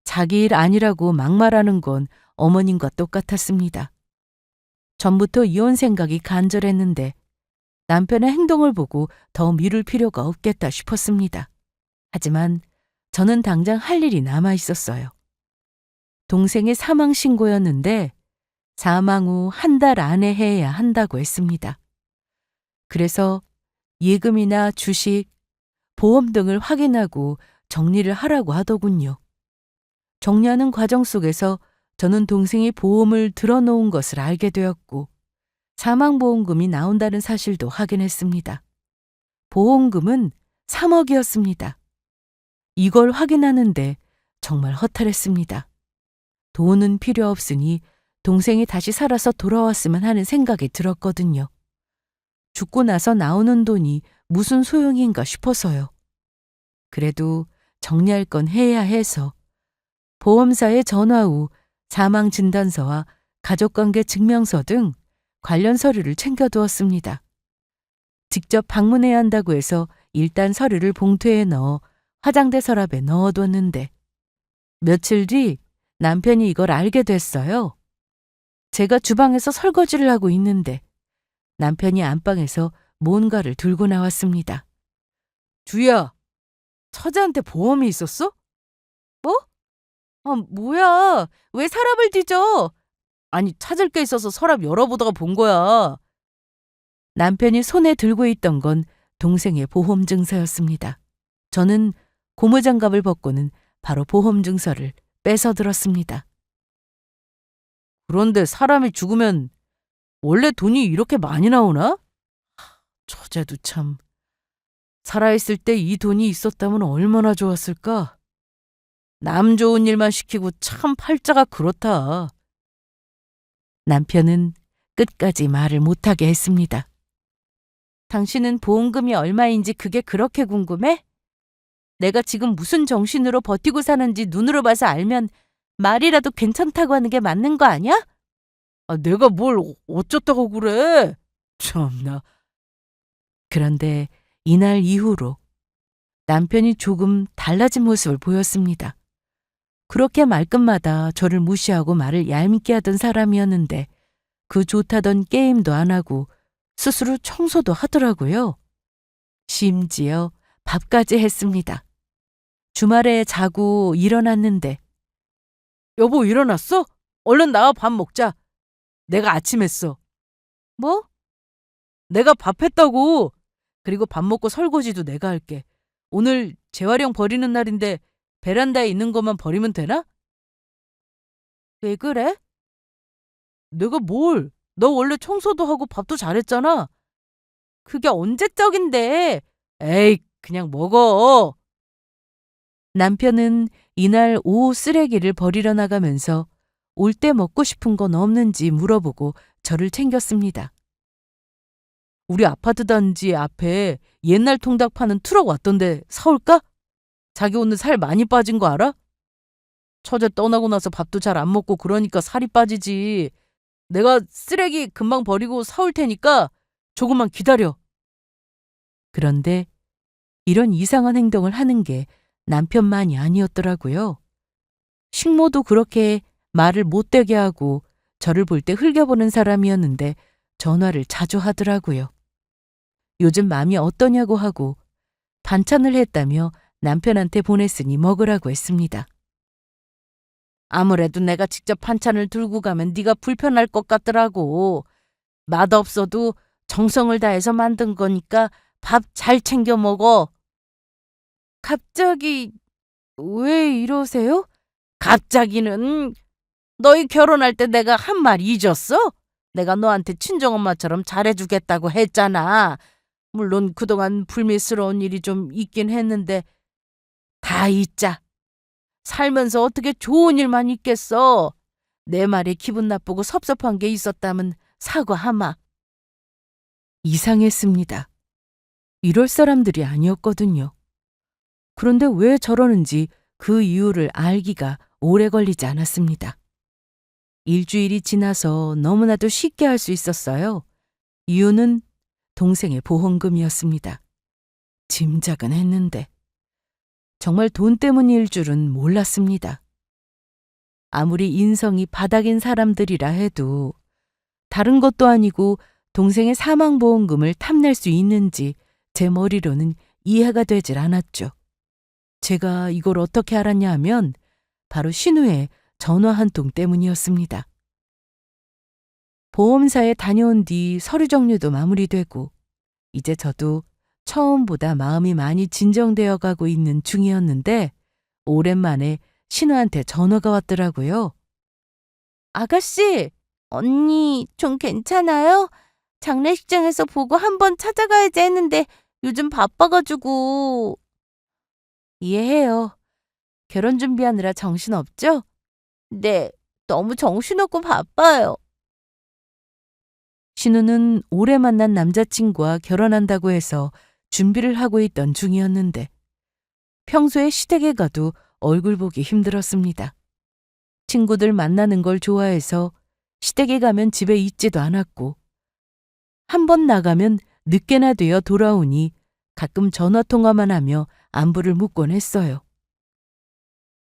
자기 일 아니라고 막말하는 건 어머님과 똑같았습니다. 전부터 이혼 생각이 간절했는데 남편의 행동을 보고 더 미룰 필요가 없겠다 싶었습니다. 하지만 저는 당장 할 일이 남아 있었어요. 동생의 사망 신고였는데 사망 후 한 달 안에 해야 한다고 했습니다. 그래서 예금이나 주식, 보험 등을 확인하고 정리를 하라고 하더군요. 정리하는 과정 속에서 저는 동생이 보험을 들어놓은 것을 알게 되었고 사망보험금이 나온다는 사실도 확인했습니다. 보험금은 3억이었습니다. 이걸 확인하는데 정말 허탈했습니다. 돈은 필요 없으니 동생이 다시 살아서 돌아왔으면 하는 생각이 들었거든요. 죽고 나서 나오는 돈이 무슨 소용인가 싶어서요. 그래도 정리할 건 해야 해서 보험사에 전화 후 사망진단서와 가족관계 증명서 등 관련 서류를 챙겨두었습니다. 직접 방문해야 한다고 해서 일단 서류를 봉투에 넣어 화장대 서랍에 넣어뒀는데 며칠 뒤 남편이 이걸 알게 됐어요. 제가 주방에서 설거지를 하고 있는데 남편이 안방에서 뭔가를 들고 나왔습니다. 주희야, 처제한테 보험이 있었어? 뭐? 뭐야? 왜 서랍을 뒤져? 아니, 찾을 게 있어서 서랍 열어보다가 본 거야. 남편이 손에 들고 있던 건 동생의 보험 증서였습니다. 저는 고무장갑을 벗고는 바로 보험 증서를 뺏어 들었습니다. 그런데 사람이 죽으면 원래 돈이 이렇게 많이 나오나? 처제도 참. 살아있을 때 이 돈이 있었다면 얼마나 좋았을까? 남 좋은 일만 시키고 참 팔자가 그렇다. 남편은 끝까지 말을 못하게 했습니다. 당신은 보험금이 얼마인지 그게 그렇게 궁금해? 내가 지금 무슨 정신으로 버티고 사는지 눈으로 봐서 알면 말이라도 괜찮다고 하는 게 맞는 거 아니야? 내가 뭘 어쩌다고 그래? 참나. 그런데 이날 이후로 남편이 조금 달라진 모습을 보였습니다. 그렇게 말끝마다 저를 무시하고 말을 얄밉게 하던 사람이었는데 그 좋다던 게임도 안 하고 스스로 청소도 하더라고요. 심지어 밥까지 했습니다. 주말에 자고 일어났는데 여보 일어났어? 얼른 나와 밥 먹자. 내가 아침 했어. 뭐? 내가 밥 했다고. 그리고 밥 먹고 설거지도 내가 할게. 오늘 재활용 버리는 날인데 베란다에 있는 것만 버리면 되나? 왜 그래? 내가 뭘? 너 원래 청소도 하고 밥도 잘했잖아. 그게 언제적인데? 에이, 그냥 먹어. 남편은 이날 오후 쓰레기를 버리러 나가면서 올 때 먹고 싶은 건 없는지 물어보고 저를 챙겼습니다. 우리 아파트 단지 앞에 옛날 통닭 파는 트럭 왔던데 사올까? 자기 오늘 살 많이 빠진 거 알아? 처제 떠나고 나서 밥도 잘 안 먹고 그러니까 살이 빠지지. 내가 쓰레기 금방 버리고 사올 테니까 조금만 기다려. 그런데 이런 이상한 행동을 하는 게 남편만이 아니었더라고요. 식모도 그렇게 말을 못되게 하고 저를 볼 때 흘겨보는 사람이었는데 전화를 자주 하더라고요. 요즘 마음이 어떠냐고 하고 반찬을 했다며 남편한테 보냈으니 먹으라고 했습니다. 아무래도 내가 직접 반찬을 들고 가면 네가 불편할 것 같더라고. 맛없어도 정성을 다해서 만든 거니까 밥 잘 챙겨 먹어. 갑자기 왜 이러세요? 갑자기는 너희 결혼할 때 내가 한 말 잊었어? 내가 너한테 친정엄마처럼 잘해주겠다고 했잖아. 물론 그동안 불미스러운 일이 좀 있긴 했는데 다 잊자. 살면서 어떻게 좋은 일만 있겠어. 내 말에 기분 나쁘고 섭섭한 게 있었다면 사과하마. 이상했습니다. 이럴 사람들이 아니었거든요. 그런데 왜 저러는지 그 이유를 알기가 오래 걸리지 않았습니다. 일주일이 지나서 너무나도 쉽게 알 수 있었어요. 이유는 동생의 보험금이었습니다. 짐작은 했는데 정말 돈 때문일 줄은 몰랐습니다. 아무리 인성이 바닥인 사람들이라 해도 다른 것도 아니고 동생의 사망보험금을 탐낼 수 있는지 제 머리로는 이해가 되질 않았죠. 제가 이걸 어떻게 알았냐 하면 바로 신우의 전화 한 통 때문이었습니다. 보험사에 다녀온 뒤 서류 정리도 마무리되고 이제 저도 처음보다 마음이 많이 진정되어 가고 있는 중이었는데 오랜만에 신우한테 전화가 왔더라고요. 아가씨, 언니 좀 괜찮아요? 장례식장에서 보고 한번 찾아가야지 했는데 요즘 바빠가지고. 이해해요. 결혼 준비하느라 정신없죠? 네, 너무 정신없고 바빠요. 신우는 오래 만난 남자친구와 결혼한다고 해서 준비를 하고 있던 중이었는데 평소에 시댁에 가도 얼굴 보기 힘들었습니다. 친구들 만나는 걸 좋아해서 시댁에 가면 집에 있지도 않았고 한 번 나가면 늦게나 되어 돌아오니 가끔 전화통화만 하며 안부를 묻곤 했어요.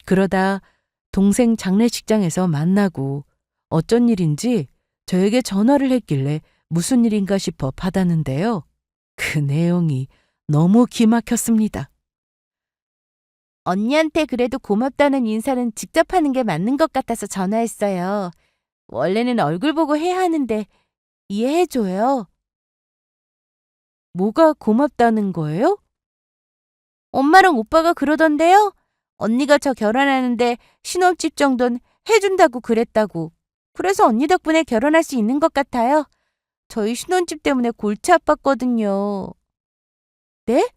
그러다 동생 장례식장에서 만나고 어쩐 일인지 저에게 전화를 했길래 무슨 일인가 싶어 받았는데요. 그 내용이 너무 기막혔습니다. 언니한테 그래도 고맙다는 인사는 직접 하는 게 맞는 것 같아서 전화했어요. 원래는 얼굴 보고 해야 하는데 이해해줘요. 뭐가 고맙다는 거예요? 엄마랑 오빠가 그러던데요? 언니가 저 결혼하는데 신혼집 정도는 해준다고 그랬다고. 그래서 언니 덕분에 결혼할 수 있는 것 같아요. 저희 신혼집 때문에 골치 아팠거든요. 네?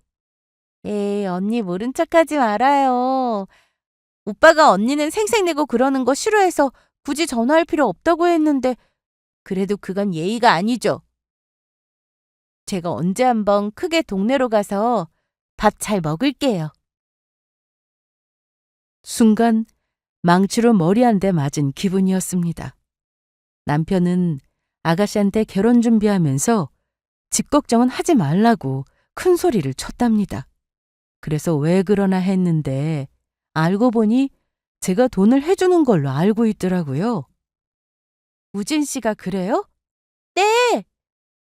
에이, 언니 모른 척하지 말아요. 오빠가 언니는 생색내고 그러는 거 싫어해서 굳이 전화할 필요 없다고 했는데 그래도 그건 예의가 아니죠. 제가 언제 한번 크게 동네로 가서 밥 잘 먹을게요. 순간 망치로 머리 한 대 맞은 기분이었습니다. 남편은 아가씨한테 결혼 준비하면서 집 걱정은 하지 말라고 큰 소리를 쳤답니다. 그래서 왜 그러나 했는데 알고 보니 제가 돈을 해주는 걸로 알고 있더라고요. 우진 씨가 그래요? 네!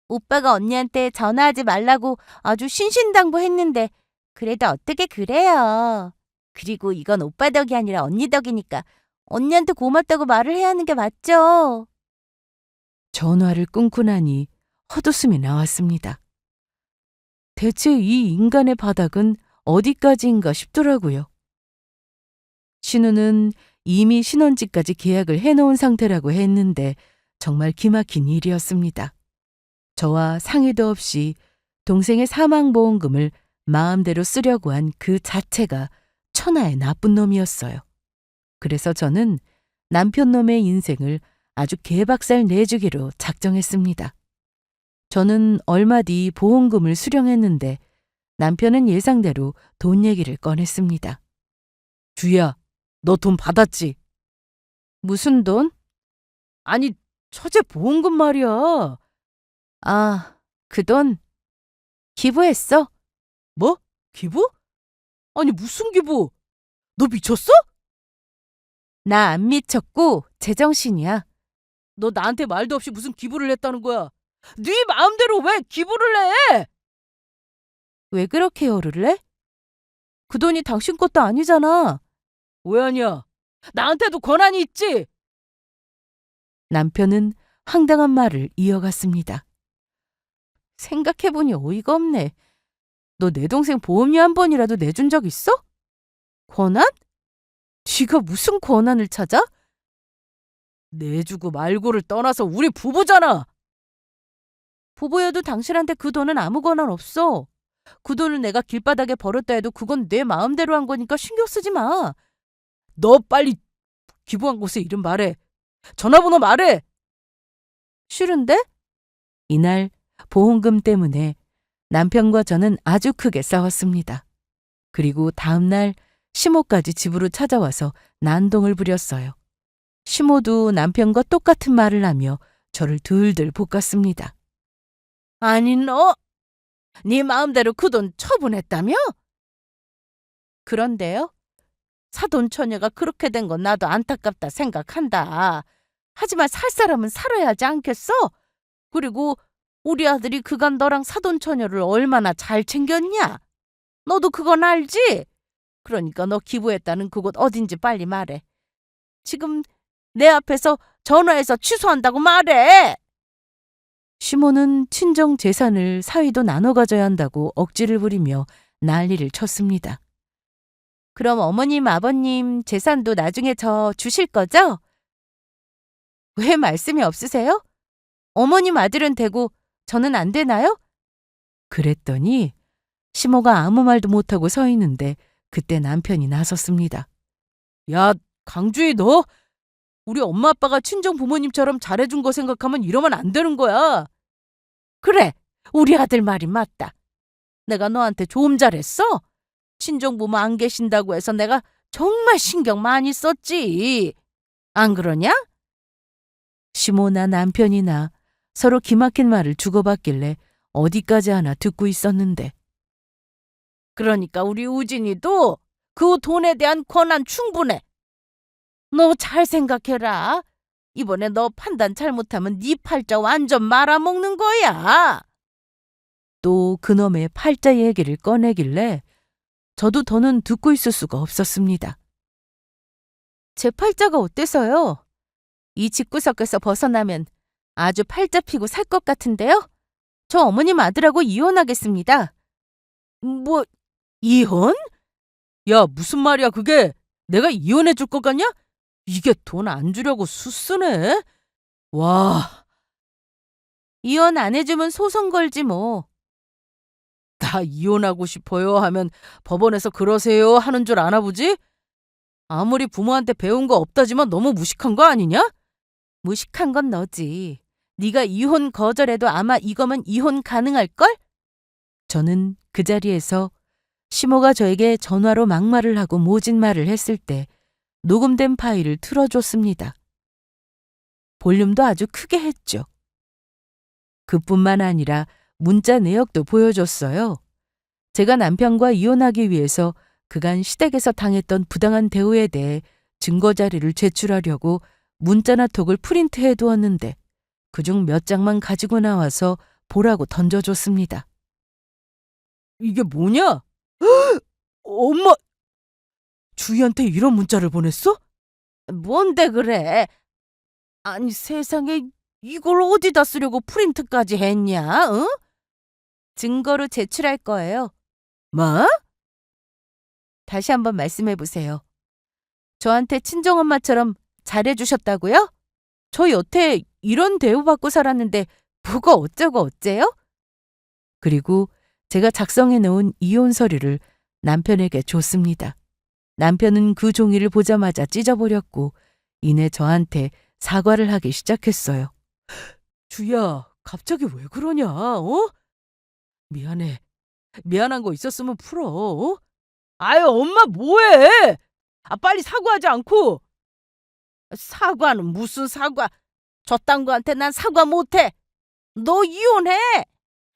오빠가 언니한테 전화하지 말라고 아주 신신당부했는데 그래도 어떻게 그래요. 그리고 이건 오빠 덕이 아니라 언니 덕이니까 언니한테 고맙다고 말을 해야 하는 게 맞죠. 전화를 끊고 나니 헛웃음이 나왔습니다. 대체 이 인간의 바닥은 어디까지인가 싶더라고요. 신우는 이미 신혼집까지 계약을 해놓은 상태라고 했는데 정말 기막힌 일이었습니다. 저와 상의도 없이 동생의 사망보험금을 마음대로 쓰려고 한 그 자체가 천하의 나쁜 놈이었어요. 그래서 저는 남편 놈의 인생을 아주 개박살 내주기로 작정했습니다. 저는 얼마 뒤 보험금을 수령했는데 남편은 예상대로 돈 얘기를 꺼냈습니다. 주희야, 너 돈 받았지? 무슨 돈? 아니, 처제 보험금 말이야. 아, 그 돈 기부했어? 뭐? 기부? 아니, 무슨 기부? 너 미쳤어? 나 안 미쳤고 제정신이야. 너 나한테 말도 없이 무슨 기부를 했다는 거야? 네 마음대로 왜 기부를 해? 왜 그렇게 열을 내? 그 돈이 당신 것도 아니잖아. 왜 아니야? 나한테도 권한이 있지. 남편은 황당한 말을 이어갔습니다. 생각해보니 어이가 없네. 너 내 동생 보험료 한 번이라도 내준 적 있어? 권한? 네가 무슨 권한을 찾아? 내주고 말고를 떠나서 우리 부부잖아. 부부여도 당신한테 그 돈은 아무 권한 없어. 그 돈을 내가 길바닥에 버렸다 해도 그건 내 마음대로 한 거니까 신경 쓰지 마. 너 빨리 기부한 곳에 이름 말해. 전화번호 말해. 싫은데? 이날 보험금 때문에 남편과 저는 아주 크게 싸웠습니다. 그리고 다음날 시모까지 집으로 찾아와서 난동을 부렸어요. 시모도 남편과 똑같은 말을 하며 저를 들들 볶았습니다. 아니 너, 네 마음대로 그 돈 처분했다며? 그런데요? 사돈 처녀가 그렇게 된 건 나도 안타깝다 생각한다. 하지만 살 사람은 살아야 하지 않겠어? 그리고 우리 아들이 그간 너랑 사돈 처녀를 얼마나 잘 챙겼냐? 너도 그건 알지? 그러니까 너 기부했다는 그곳 어딘지 빨리 말해. 지금 내 앞에서 전화해서 취소한다고 말해. 시모는 친정 재산을 사위도 나눠 가져야 한다고 억지를 부리며 난리를 쳤습니다. 그럼 어머님, 아버님 재산도 나중에 저 주실 거죠? 왜 말씀이 없으세요? 어머님 아들은 되고 저는 안 되나요? 그랬더니 시모가 아무 말도 못하고 서 있는데 그때 남편이 나섰습니다. 야, 강주희 너 우리 엄마 아빠가 친정 부모님처럼 잘해준 거 생각하면 이러면 안 되는 거야. 그래, 우리 아들 말이 맞다. 내가 너한테 좀 잘했어? 친정 부모 안 계신다고 해서 내가 정말 신경 많이 썼지. 안 그러냐? 시모나 남편이나 서로 기막힌 말을 주고받길래 어디까지 하나 듣고 있었는데 그러니까 우리 우진이도 그 돈에 대한 권한 충분해. 너 잘 생각해라. 이번에 너 판단 잘못하면 네 팔자 완전 말아먹는 거야. 또 그놈의 팔자 얘기를 꺼내길래 저도 더는 듣고 있을 수가 없었습니다. 제 팔자가 어때서요? 이 집구석에서 벗어나면 아주 팔자 피고 살 것 같은데요? 저 어머님 아들하고 이혼하겠습니다. 뭐, 이혼? 야, 무슨 말이야 그게? 내가 이혼해 줄 것 같냐? 이게 돈 안 주려고 수쓰네? 와, 이혼 안 해주면 소송 걸지 뭐. 나 이혼하고 싶어요 하면 법원에서 그러세요 하는 줄 아나 보지? 아무리 부모한테 배운 거 없다지만 너무 무식한 거 아니냐? 무식한 건 너지. 네가 이혼 거절해도 아마 이거면 이혼 가능할걸? 저는 그 자리에서 시모가 저에게 전화로 막말을 하고 모진 말을 했을 때 녹음된 파일을 틀어줬습니다. 볼륨도 아주 크게 했죠. 그뿐만 아니라 문자 내역도 보여줬어요. 제가 남편과 이혼하기 위해서 그간 시댁에서 당했던 부당한 대우에 대해 증거 자료를 제출하려고 문자나 톡을 프린트해 두었는데 그중 몇 장만 가지고 나와서 보라고 던져줬습니다. 이게 뭐냐? 엄마, 주희한테 이런 문자를 보냈어? 뭔데 그래? 아니 세상에 이걸 어디다 쓰려고 프린트까지 했냐? 응? 증거로 제출할 거예요. 뭐? 다시 한번 말씀해 보세요. 저한테 친정엄마처럼 잘해주셨다고요? 저 여태 이런 대우받고 살았는데 뭐가 어쩌고 어째요? 그리고 제가 작성해 놓은 이혼 서류를 남편에게 줬습니다. 남편은 그 종이를 보자마자 찢어버렸고 이내 저한테 사과를 하기 시작했어요. 주희야, 갑자기 왜 그러냐? 어? 미안해. 미안한 거 있었으면 풀어. 어? 아유, 엄마 뭐해? 아, 빨리 사과하지 않고. 사과는 무슨 사과? 저딴 거한테 난 사과 못해. 너 이혼해.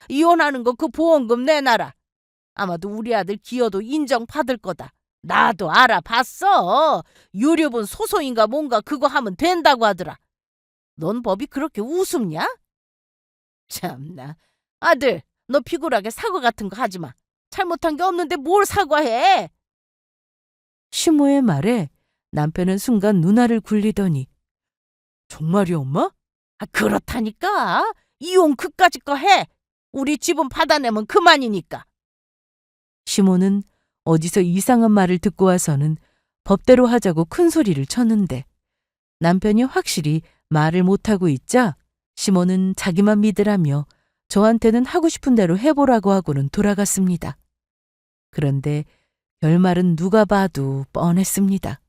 이혼하는 거 그 보험금 내놔라. 아마도 우리 아들 기여도 인정받을 거다. 나도 알아봤어. 유류분 소송인가 뭔가 그거 하면 된다고 하더라. 넌 법이 그렇게 우습냐? 참나. 아들, 너 피곤하게 사과 같은 거 하지 마. 잘못한 게 없는데 뭘 사과해? 시모의 말에 남편은 순간 눈알을 굴리더니 정말이 엄마? 그렇다니까. 이혼 그까짓 거 해. 우리 집은 받아내면 그만이니까. 시모는 어디서 이상한 말을 듣고 와서는 법대로 하자고 큰 소리를 쳤는데 남편이 확실히 말을 못하고 있자 시모는 자기만 믿으라며 저한테는 하고 싶은 대로 해보라고 하고는 돌아갔습니다. 그런데 결말은 누가 봐도 뻔했습니다.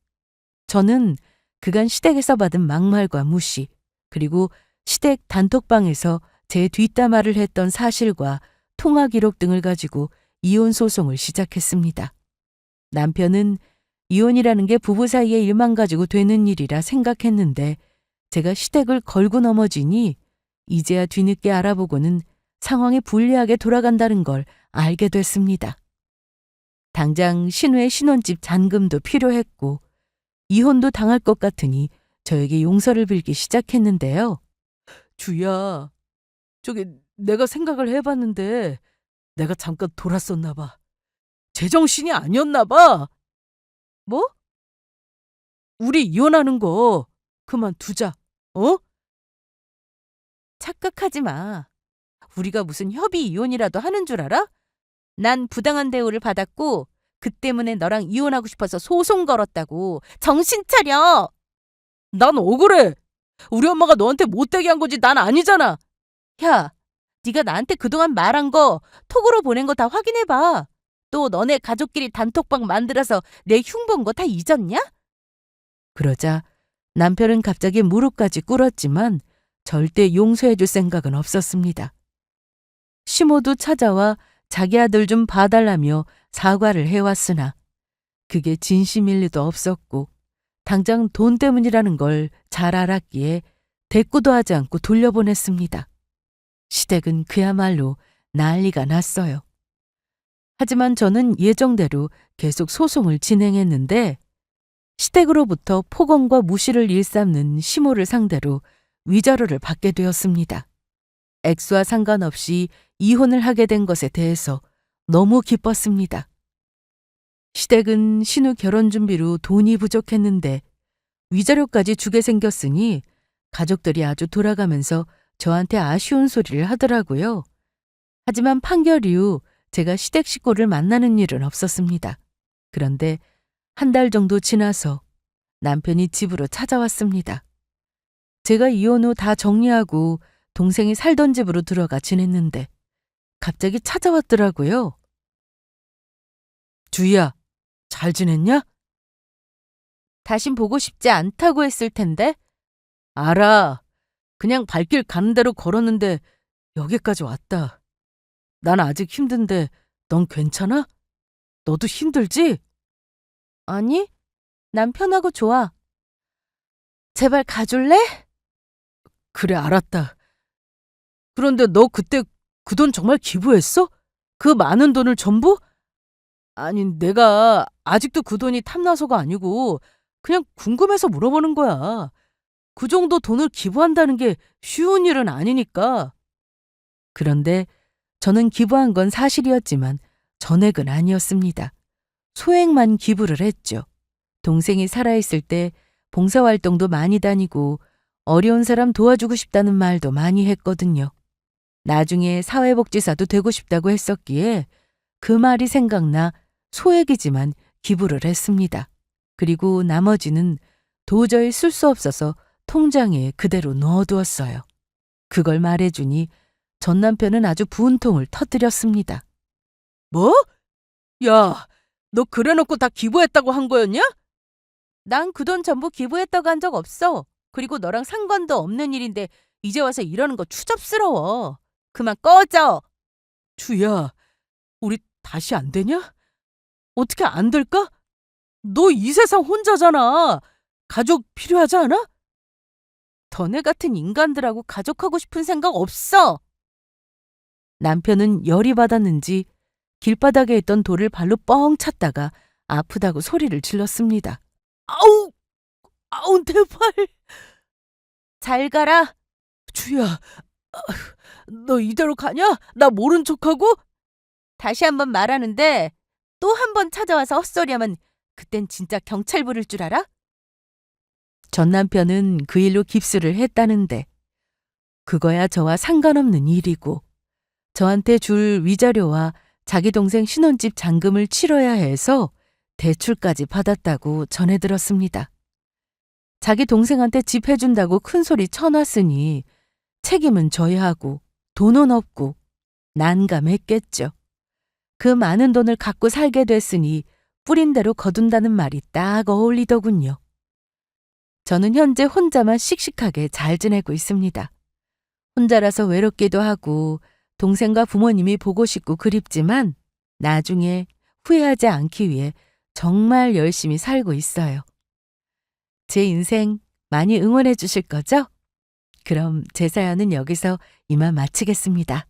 저는 그간 시댁에서 받은 막말과 무시, 그리고 시댁 단톡방에서 제 뒷담화를 했던 사실과 통화 기록 등을 가지고 이혼 소송을 시작했습니다. 남편은 이혼이라는 게 부부 사이의 일만 가지고 되는 일이라 생각했는데 제가 시댁을 걸고 넘어지니 이제야 뒤늦게 알아보고는 상황이 불리하게 돌아간다는 걸 알게 됐습니다. 당장 신우의 신혼집 잔금도 필요했고 이혼도 당할 것 같으니 저에게 용서를 빌기 시작했는데요. 주야, 저기 내가 생각을 해봤는데 내가 잠깐 돌았었나 봐. 제정신이 아니었나 봐. 뭐? 우리 이혼하는 거 그만두자. 어? 착각하지 마. 우리가 무슨 협의 이혼이라도 하는 줄 알아? 난 부당한 대우를 받았고 그 때문에 너랑 이혼하고 싶어서 소송 걸었다고. 정신 차려! 난 억울해. 우리 엄마가 너한테 못되게 한 거지 난 아니잖아. 야, 네가 나한테 그동안 말한 거 톡으로 보낸 거 다 확인해봐. 또 너네 가족끼리 단톡방 만들어서 내 흉본 거 다 잊었냐? 그러자 남편은 갑자기 무릎까지 꿇었지만 절대 용서해줄 생각은 없었습니다. 시모도 찾아와 자기 아들 좀 봐달라며 사과를 해왔으나 그게 진심일 리도 없었고 당장 돈 때문이라는 걸 잘 알았기에 대꾸도 하지 않고 돌려보냈습니다. 시댁은 그야말로 난리가 났어요. 하지만 저는 예정대로 계속 소송을 진행했는데 시댁으로부터 폭언과 무시를 일삼는 시모를 상대로 위자료를 받게 되었습니다. 액수와 상관없이 이혼을 하게 된 것에 대해서 너무 기뻤습니다. 시댁은 신우 결혼 준비로 돈이 부족했는데 위자료까지 주게 생겼으니 가족들이 아주 돌아가면서 저한테 아쉬운 소리를 하더라고요. 하지만 판결 이후 제가 시댁 식구를 만나는 일은 없었습니다. 그런데 한 달 정도 지나서 남편이 집으로 찾아왔습니다. 제가 이혼 후 다 정리하고 동생이 살던 집으로 들어가 지냈는데 갑자기 찾아왔더라고요. 주희야, 잘 지냈냐? 다신 보고 싶지 않다고 했을 텐데. 알아. 그냥 발길 가는 대로 걸었는데 여기까지 왔다. 난 아직 힘든데 넌 괜찮아? 너도 힘들지? 아니, 난 편하고 좋아. 제발 가줄래? 그래, 알았다. 그런데 너 그때 그 돈 정말 기부했어? 그 많은 돈을 전부? 아니, 내가 아직도 그 돈이 탐나서가 아니고 그냥 궁금해서 물어보는 거야. 그 정도 돈을 기부한다는 게 쉬운 일은 아니니까. 그런데 저는 기부한 건 사실이었지만 전액은 아니었습니다. 소액만 기부를 했죠. 동생이 살아있을 때 봉사활동도 많이 다니고 어려운 사람 도와주고 싶다는 말도 많이 했거든요. 나중에 사회복지사도 되고 싶다고 했었기에 그 말이 생각나 소액이지만 기부를 했습니다. 그리고 나머지는 도저히 쓸 수 없어서 통장에 그대로 넣어두었어요. 그걸 말해주니 전 남편은 아주 분통을 터뜨렸습니다. 뭐? 야, 너 그래놓고 다 기부했다고 한 거였냐? 난 그 돈 전부 기부했다고 한 적 없어. 그리고 너랑 상관도 없는 일인데 이제 와서 이러는 거 추접스러워. 그만 꺼져. 주야, 우리 다시 안 되냐? 어떻게 안 될까? 너 이 세상 혼자잖아. 가족 필요하지 않아? 너네 같은 인간들하고 가족하고 싶은 생각 없어. 남편은 열이 받았는지 길바닥에 있던 돌을 발로 뻥 찼다가 아프다고 소리를 질렀습니다. 아우, 아우, 내 팔. 잘 가라. 주야, 너 이대로 가냐? 나 모른 척하고? 다시 한번 말하는데 또 한 번 찾아와서 헛소리하면 그땐 진짜 경찰 부를 줄 알아? 전 남편은 그 일로 깁스를 했다는데 그거야 저와 상관없는 일이고 저한테 줄 위자료와 자기 동생 신혼집 잔금을 치러야 해서 대출까지 받았다고 전해 들었습니다. 자기 동생한테 집 해준다고 큰소리 쳐놨으니 책임은 져야 하고 돈은 없고 난감했겠죠. 그 많은 돈을 갖고 살게 됐으니 뿌린 대로 거둔다는 말이 딱 어울리더군요. 저는 현재 혼자만 씩씩하게 잘 지내고 있습니다. 혼자라서 외롭기도 하고 동생과 부모님이 보고 싶고 그립지만 나중에 후회하지 않기 위해 정말 열심히 살고 있어요. 제 인생 많이 응원해 주실 거죠? 그럼 제 사연은 여기서 이만 마치겠습니다.